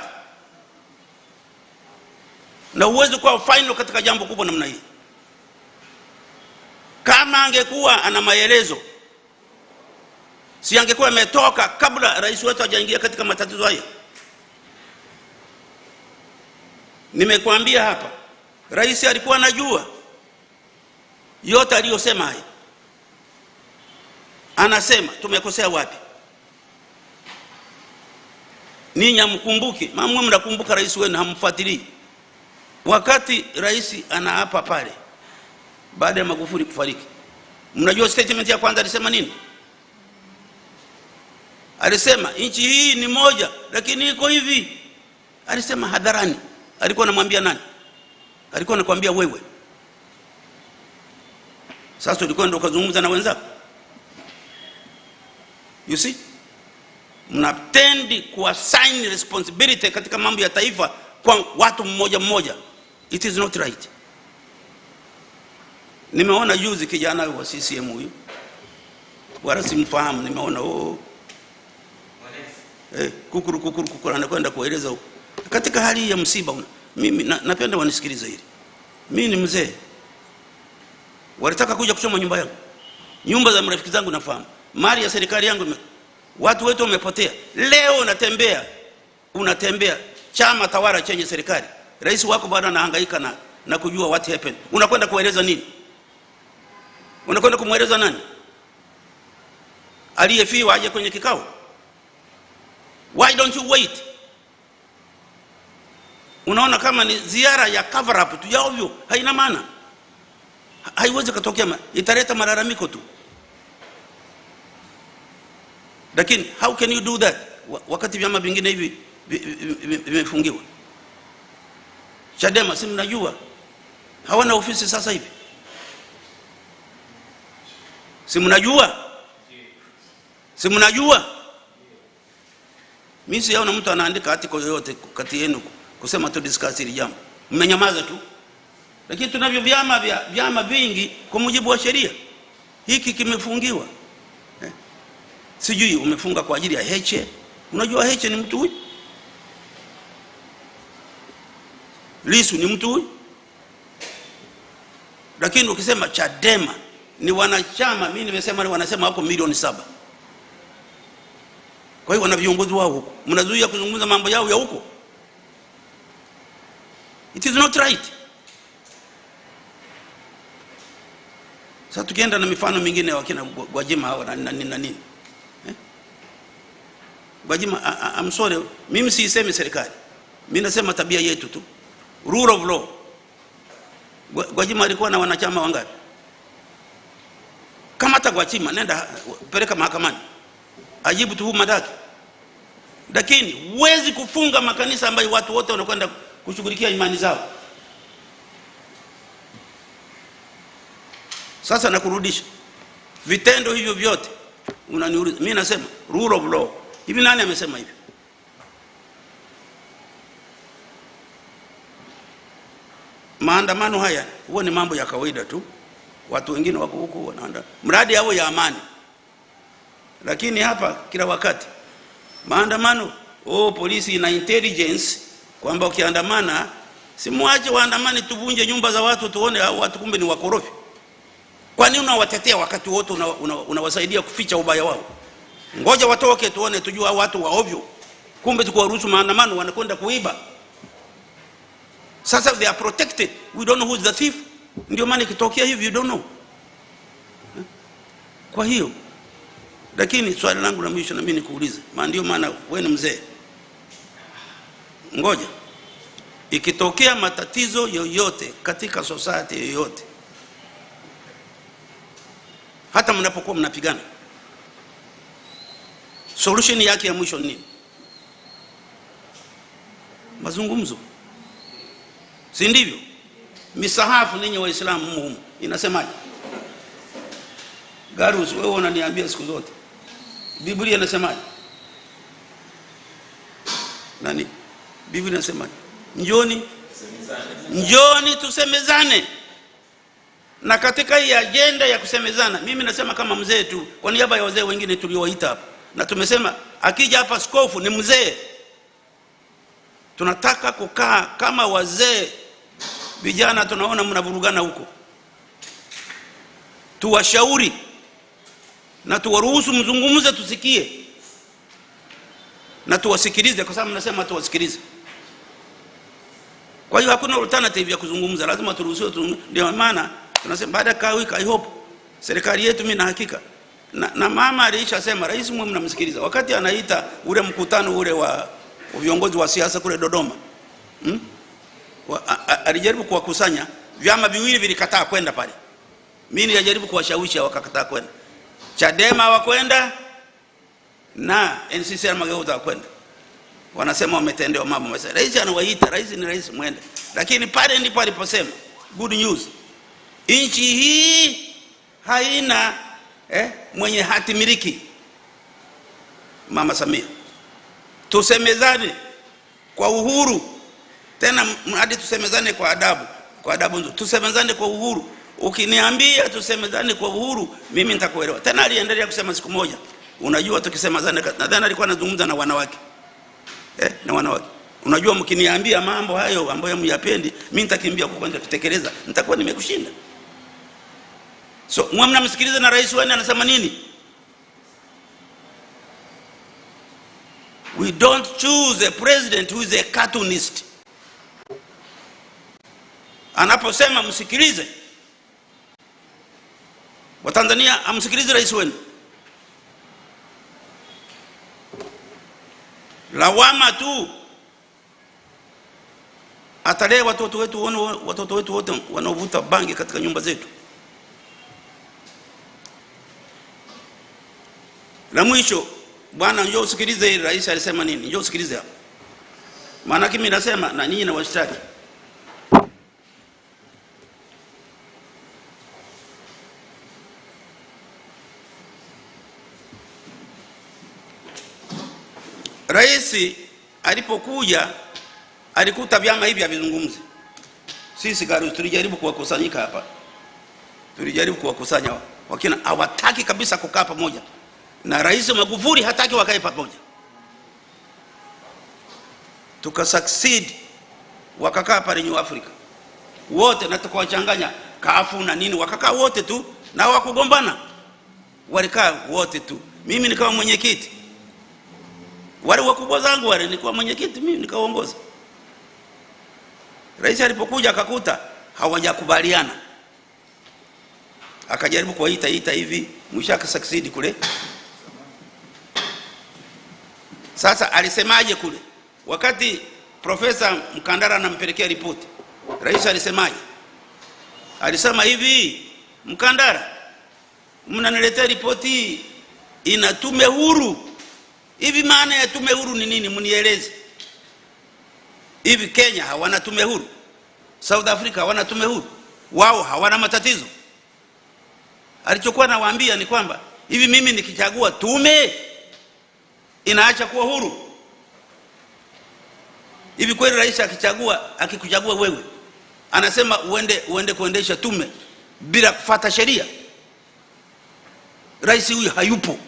Na uwezo kuwa final katika jambo kubwa namna hii. Kama angekuwa ana maelezo, si angekuwa ametoka kabla rais wetu hajaingia katika matatizo haya. Nimekuambia hapa, rais alikuwa anajua yote aliyosema haya. Anasema tumekosea wapi? Ninyi mkumbuke, mamwe mnakumbuka rais wenu hamfuatilii. Wakati rais anaapa pale baada ya Magufuli kufariki, mnajua statement ya kwanza alisema nini? Alisema nchi hii ni moja lakini iko hivi. Alisema hadharani. Alikuwa anamwambia nani? Alikuwa anakuambia wewe. Sasa ulikuwa ndo kuzungumza na wenzako. You see? Mnatendi kuassign responsibility katika mambo ya taifa kwa watu mmoja mmoja. It is not right. Nimeona juzi kijana wa CCM huyu, wala simfahamu, nimeona kukuru anakwenda kueleza katika hali ya msiba. Mimi napenda wanisikilize hili. Mimi ni mzee. Walitaka kuja kuchoma nyumba yangu. Nyumba za marafiki zangu nafahamu. Mali ya serikali yangu, watu wetu wamepotea. Leo unatembea chama tawala chenye serikali. Rais wako bado anahangaika na kujua what happened. Unakwenda kueleza nini? Unakwenda kumweleza nani? Aliyefiwa aje kwenye kikao? Why don't you wait? Unaona kama ni ziara ya cover up tu ya ovyo, haina maana. Haiwezi kutokea, italeta malalamiko tu. Lakini how can you do that wakati vyama vingine hivi vimefungiwa? Chadema si mnajua hawana ofisi sasa hivi? Si mnajua? Mimi sijaona mtu anaandika article yoyote kati yenu kusema tu discuss hili jambo. Mmenyamaza tu. Lakini tunavyo vyama vingi kwa mujibu wa sheria. Hiki kimefungiwa. Sijui umefunga kwa ajili ya Heche. Unajua Heche ni mtu huyu? Lissu ni mtu huyu? Lakini ukisema Chadema ni wanachama, mimi nimesema ni wanasema wako milioni 7. Kwa hiyo wana viongozi wao huko. Mnazuia kuzungumza mambo yao ya huko. It is not right. Sasa tukienda na mifano mingine wakina Gwajima hao na nini. Gwajima, I'm sorry, mimi siisemi serikali. Mimi nasema tabia yetu tu. Rule of law. Gwajima alikuwa na wanachama wangapi? Kama hata Gwajima nenda peleka mahakamani. Ajibu tuhuma zake. Lakini huwezi kufunga makanisa ambayo watu wote wanakwenda kushughulikia imani zao. Sasa nakurudisha. Vitendo hivyo vyote unaniuliza. Mimi nasema rule of law. Hivi nani amesema hivi? Maandamano haya huwa ni mambo ya kawaida tu. Watu wengine wako huko wanaanda. Mradi yao ya amani. Lakini hapa kila wakati maandamano, polisi na intelligence kwamba ukiandamana simwache waandamani, tuvunje nyumba za watu tuone hao watu kumbe ni wakorofi. Kwa nini unawatetea wakati wote unawasaidia kuficha ubaya wao? Ngoja watoke tuone tujue watu wa ovyo. Kumbe tukuwaruhusu maandamano wanakwenda kuiba. Sasa they are protected. We don't know who is the thief. Ndio maana ikitokea hivi you don't know. Kwa hiyo lakini swali langu la mwisho na mimi nikuulize, ndio maana wewe ni mzee. Ngoja. Ikitokea matatizo yoyote katika society yoyote, hata mnapokuwa mnapigana, solution yake ya mwisho ni nini? Mazungumzo. Si ndivyo? Misahafu ninyi Waislamu muhimu inasemaje? Garus, wewe unaniambia siku zote. Biblia inasemaje? Nani? Biblia inasemaje? Njoni tusemezane. Na katika hii agenda ya kusemezana, mimi nasema kama mzee tu, kwa niaba ya wazee wengine tuliowaita hapa, na tumesema akija hapa askofu ni mzee. Tunataka kukaa kama wazee. Vijana tunaona mnavurugana huko. Tuwashauri na tuwaruhusu mzungumze, tusikie. Na tuwasikilize, kwa sababu nasema tuwasikilize. Kwa hiyo hakuna alternative ya kuzungumza, lazima turuhusiwe. Ndio maana tunasema baada ya wiki I hope serikali yetu, mimi na hakika na mama alishasema, rais mwe mnamsikiliza wakati anaita ule mkutano ule wa viongozi wa siasa kule Dodoma. Alijaribu kuwakusanya, vyama viwili vilikataa kwenda pale. Mimi nilijaribu kuwashawishi wakakataa kwenda. Chadema hawakwenda na NCCR Mageuza hawakwenda. Wanasema wametendewa mambo mabaya. Rais anawaita, rais ni rais, mwende. Lakini pale ndipo aliposema good news. Nchi hii haina mwenye hati miliki. Mama Samia. Tusemezane kwa uhuru. Tena hadi tusemezane kwa adabu. Kwa adabu nzuri. Tusemezane kwa uhuru. Ukiniambia tusemezane kwa uhuru, mimi nitakuelewa. Tena aliendelea kusema siku moja, unajua tukisemezane, nadhani alikuwa anazungumza na wanawake. Na wanawake. Unajua mkiniambia mambo hayo ambayo myapendi, mimi nitakimbia kwenda kutekeleza, nitakuwa nimekushinda. So, mnamsikiliza na rais wenu anasema nini? We don't choose a president who is a cartoonist. Anaposema msikilize. Watanzania amsikilize rais wenu. Lawama tu atalea watoto wetu wote wanaovuta bangi katika nyumba zetu. La mwisho, bwana njoo usikilize rais alisema nini? Njoo usikilize hapo. Maana kimi nasema na nyinyi na washtaki. Rais alipokuja alikuta vyama hivi havizungumzi. Sisi Garus tulijaribu kuwakusanyika hapa. Tulijaribu kuwakusanya wakina hawataki kabisa kukaa pamoja. Na Rais Magufuli hataki wakae pamoja. Tukasucceed, wakakaa pale New Africa. Wote na tukawachanganya kafu na nini, wakakaa wote tu na wakugombana, walikaa wote tu. Mimi nikawa mwenyekiti, wale wakubwa zangu wale nilikuwa mwenyekiti, mimi nikaongoza. Rais alipokuja akakuta hawajakubaliana, akajaribu kuwaita hivi, mwisho akasucceed kule. Sasa alisemaje kule wakati Profesa Mkandara anampelekea ripoti? Rais alisemaje? Alisema hivi, Mkandara, mnaniletea ripoti ina tume huru. Hivi maana ya tume huru ni nini? Mnieleze. Hivi Kenya hawana tume huru? South Africa hawana tume huru? Wao hawana matatizo? Alichokuwa anawaambia ni kwamba hivi mimi nikichagua tume inaacha kuwa huru? Hivi kweli rais akikuchagua wewe anasema uende kuendesha tume bila kufuata sheria? Rais huyu hayupo.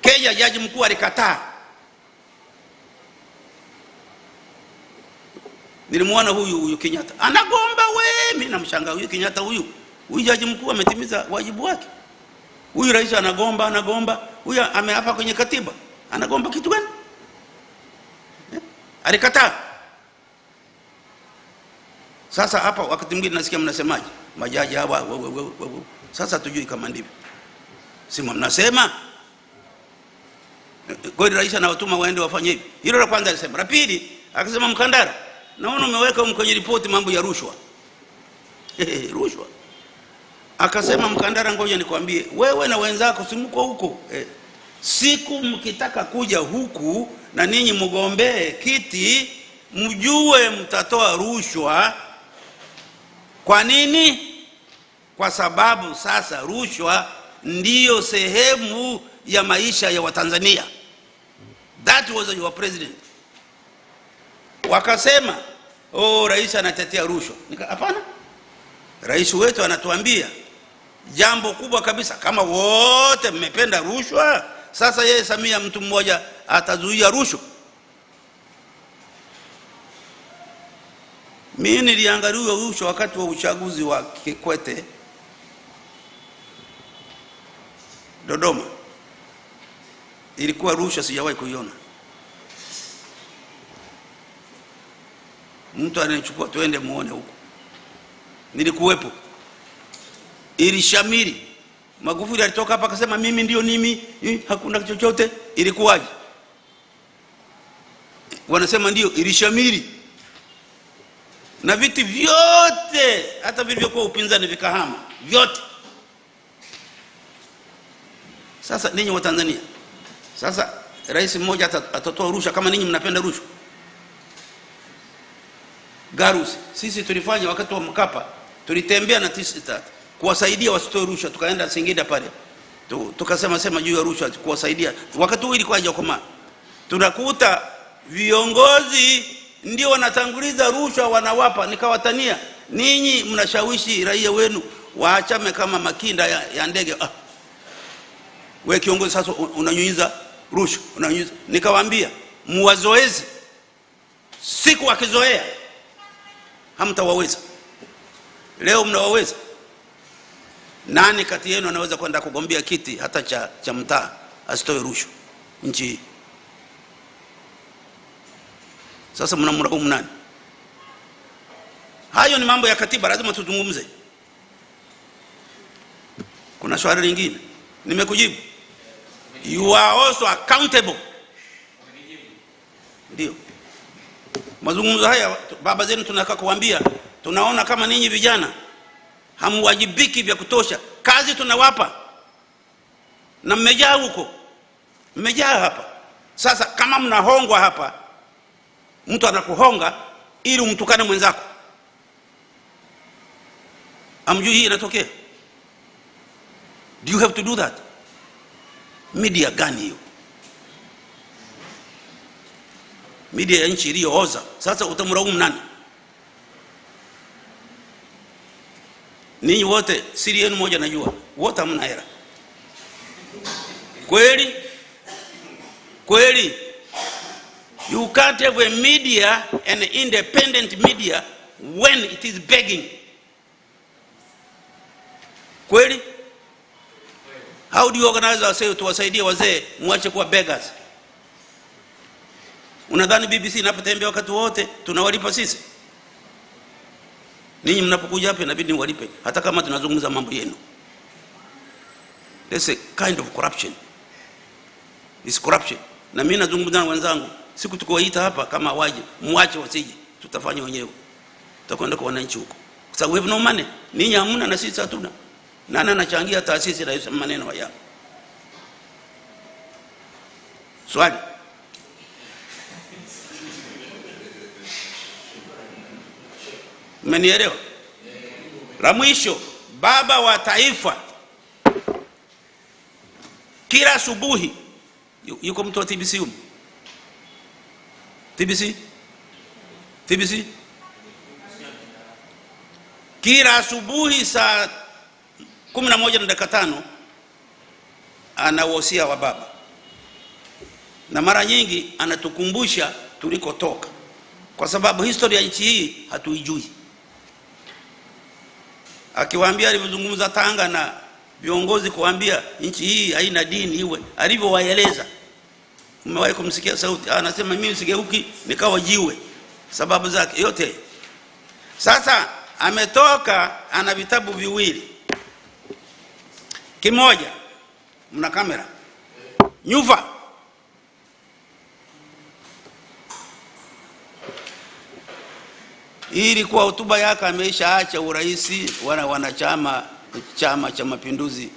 Kenya jaji mkuu alikataa. Nilimuona huyu Kenyatta anagomba, mimi namshangaa huyu Kenyatta, huyu jaji mkuu ametimiza wajibu wake. Huyu rais anagomba, huyu ameapa kwenye katiba, anagomba kitu gani? Alikataa. Sasa hapa wakati mwingine nasikia mnasemaje, majaji hawa sasa tujui kama ndivyo. Sima mnasema kwa rais anawatuma waende wafanye hivi. Hilo la kwanza alisema. La pili akasema, Mkandara, naona umeweka kwenye ripoti mambo ya rushwa. Rushwa. Akasema, Mkandara, ngoja nikwambie, wewe na wenzako simuko huko. Siku mkitaka kuja huku na ninyi mgombee kiti, mjue mtatoa rushwa. Kwa nini? Kwa sababu sasa rushwa ndiyo sehemu ya maisha ya Watanzania. That was your president. Wakasema, rais anatetea rushwa. Hapana. Rais wetu anatuambia jambo kubwa kabisa, kama wote mmependa rushwa, sasa yeye Samia mtu mmoja atazuia rushwa. Mimi niliangalia rushwa wakati wa uchaguzi wa Kikwete Dodoma. Ilikuwa rushwa sijawahi kuiona. Mtu anachukua tuende muone huko. Nilikuwepo. Ilishamiri. Magufuli alitoka hapa akasema mimi ndio mimi, hakuna chochote. Ilikuwaje? Wanasema ndio, ilishamiri. Na viti vyote hata vilivyokuwa upinzani vikahama vyote. Sasa ninyi wa Tanzania, sasa rais mmoja atatoa rushwa kama ninyi mnapenda rushwa? Garusi sisi tulifanya wakati wa Mkapa, tulitembea na TCCAT kuwasaidia wasitoe rushwa. Tukaenda Singida pale, tukasema juu ya rushwa kuwasaidia. Wakati huo ilikuwa hajakoma, tunakuta viongozi ndio wanatanguliza rushwa wanawapa. Nikawatania, ninyi mnashawishi raia wenu waachame kama makinda ya ndege. Wewe kiongozi sasa unanyunyiza rushwa, unanyunyiza. Nikawaambia muwazoezi, siku wakizoea hamtawaweza. Leo mnawaweza. Nani kati yenu anaweza kwenda kugombea kiti hata cha mtaa asitoe rushwa nchi hii? Sasa mnamlaumu nani? Hayo ni mambo ya katiba, lazima tuzungumze. Kuna swali lingine nimekujibu. You are also accountable. Ndio. Mazungumzo haya baba zenu tunataka kuambia, tunaona kama ninyi vijana hamuwajibiki vya kutosha. Kazi tunawapa na mmejaa huko, mmejaa hapa. Sasa kama mnahongwa hapa, mtu anakuhonga ili umtukane mwenzako, amjui hii inatokea? Do you have to do that? Media gani hiyo? Media ya nchi iliyooza. Sasa utamlaumu nani? Ninyi wote siri yenu moja najua, wote hamna hela. Kweli? Kweli? You can't have a media, an independent media, when it is begging. Kweli? How do you organize ourselves tuwasaidie wazee muache kuwa beggars? Unadhani BBC inapotembea wakati wote tunawalipa sisi? Ninyi mnapokuja hapa inabidi niwalipe hata kama tunazungumza mambo yenu. There's a kind of corruption. It's corruption. Na mimi nazungumza na wenzangu, siku tukowaita hapa kama waje, muache wasije, tutafanya wenyewe. Tutakwenda kwa wananchi huko. Kwa sababu we have no money. Ninyi hamna na sisi hatuna. Nani anachangia taasisi na maneno haya? Swali. Mmenielewa? La mwisho, baba wa taifa kila asubuhi yuko mtu wa TBC huko. TBC kila asubuhi saa 11:05 anawasia wa baba, na mara nyingi anatukumbusha tulikotoka, kwa sababu historia ya nchi hii hatuijui. Akiwaambia alivyozungumza Tanga na viongozi kuambia nchi hii haina dini iwe, alivyowaeleza, mmewahi kumsikia sauti anasema mimi sigeuki nikawa jiwe, sababu zake yote. Sasa ametoka ana vitabu viwili, kimoja mna kamera nyufa, ili kwa hotuba yake ameshaacha uraisi wanachama Chama cha Mapinduzi.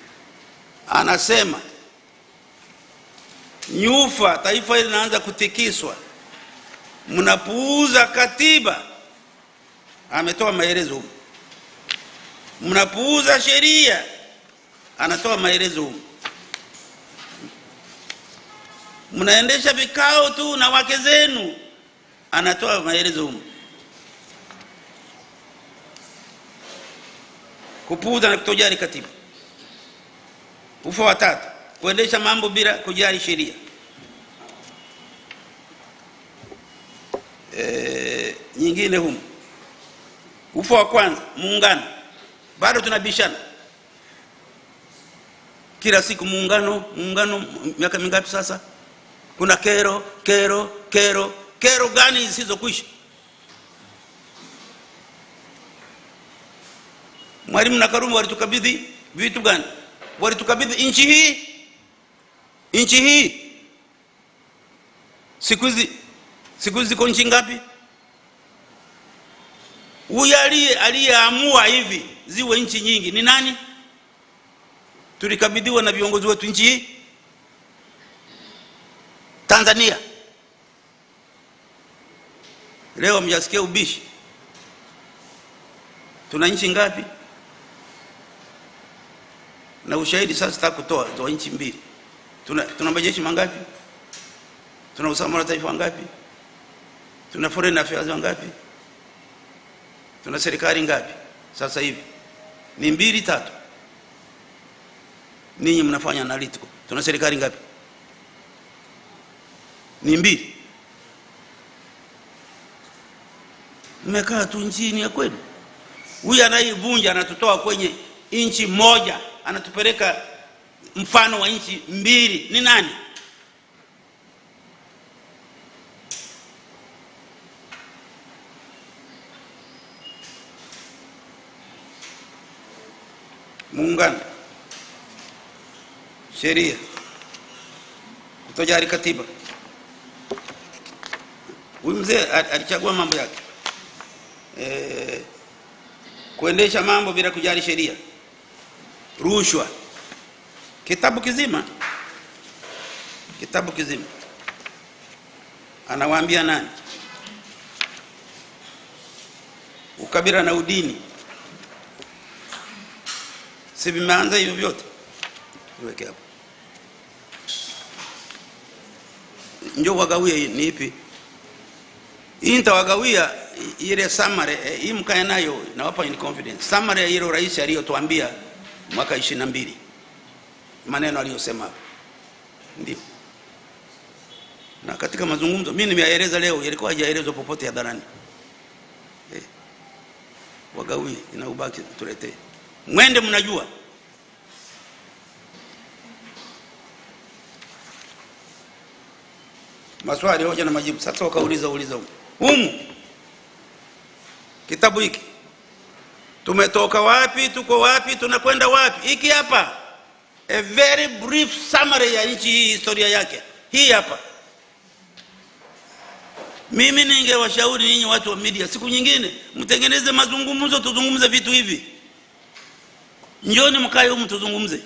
Anasema nyufa, taifa hili linaanza kutikiswa, mnapuuza katiba. Ametoa maelezo huko. Mnapuuza sheria, anatoa maelezo huko. Mnaendesha vikao tu na wake zenu, anatoa maelezo huko. Kupuuza na kutojali katiba. Ufa wa tatu, kuendesha mambo bila kujali sheria. Nyingine humu. Ufa wa kwanza, muungano. Bado tunabishana. Kila siku muungano, miaka mingapi sasa? Kuna kero gani zisizokwisha? Mwalimu na Karume walitukabidhi vitu gani? Walitukabidhi nchi hii. Siku hizi ziko nchi ngapi? Huyu aliyeamua hivi ziwe nchi nyingi ni nani? Tulikabidhiwa na viongozi wetu nchi hii. Tanzania. Leo mjasikia ubishi. Tuna nchi ngapi? Na ushahidi sasa tutakutoa za nchi mbili. Tuna majeshi mangapi? Tuna usalama wa taifa ngapi? Tuna foreign affairs ngapi? Tuna serikali ngapi? Sasa hivi ni 2 3. Ninyi mnafanya analytical. Tuna serikali ngapi? Ni 2. Mmekaa tu nchini ya kwenu. Huyu anaivunja anatutoa kwenye nchi moja, anatupeleka mfano wa nchi 2. Ni nani? Muungano, sheria, kutojali katiba. Huyu mzee alichagua mambo yake. Kuendesha mambo bila kujali sheria. Rushwa. Kitabu kizima. Anawaambia nani? Ukabila na udini. Si vimeanza hivyo vyote? Niweke hapo. Njoo wagawie ni ipi? Hii nitawagawia ile summary, hii mkae nayo nawapa in confidence. Summary ya ile rais aliyotuambia mwaka 22. Maneno aliyosema hapo. Ndio. Na katika mazungumzo mimi nimeyaeleza leo, yalikuwa hajaelezwa popote hadharani. wagawie, inaubaki tuletee. Mwende mnajua. Maswali, hoja na majibu. Sasa wakauliza humu kitabu hiki tumetoka wapi, tuko wapi, tunakwenda wapi? Hiki hapa, a very brief summary ya nchi hii, historia yake hii hapa. Mimi ningewashauri ninyi watu wa media, siku nyingine mtengeneze mazungumzo, tuzungumze vitu hivi. Njoni mkae humu tuzungumze.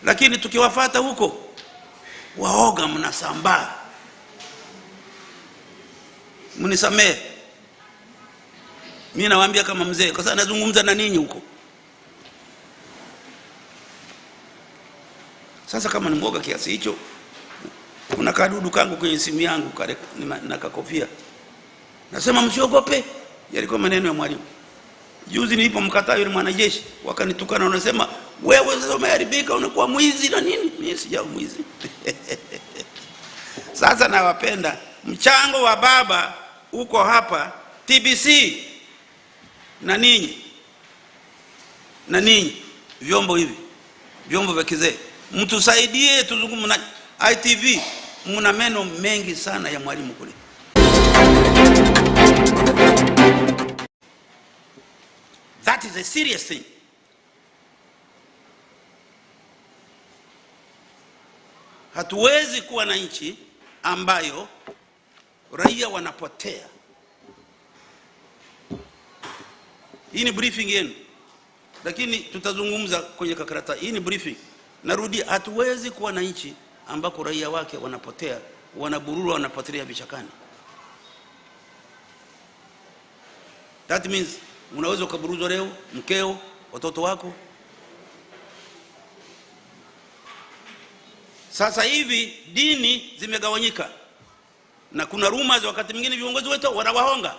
Lakini tukiwafuata huko, waoga mnasambaa. Mnisamehe. Mimi nawaambia kama mzee, kwa sababu nazungumza na ninyi huko. Sasa kama ni mwoga kiasi hicho, kuna kadudu kangu kwenye simu yangu kale na kakofia. Nasema msiogope. Yalikuwa maneno ya mwalimu. Juzi nilipomkataa yule mwanajeshi, wakanitukana, wanasema wewe sasa umeharibika, unakuwa mwizi na nini. Mimi sijao mwizi. Sasa nawapenda. Mchango wa baba uko hapa TBC na ninyi vyombo hivi, vyombo vya kizee, mtusaidie tuzungumze na ITV. Mna meno mengi sana ya mwalimu kule. That is a serious thing. Hatuwezi kuwa na nchi ambayo raia wanapotea. Hii ni briefing yenu, lakini tutazungumza kwenye kakarata. Hii ni briefing. Narudi, hatuwezi kuwa na nchi ambako raia wake wanapotea, wanaburura, wanapotelea vichakani. That means unaweza ukaburuzwa leo, mkeo, watoto wako. Sasa hivi dini zimegawanyika, na kuna rumors wakati mwingine viongozi wetu wanawahonga.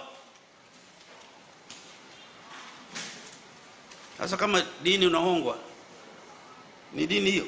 Sasa kama dini unahongwa, ni dini hiyo?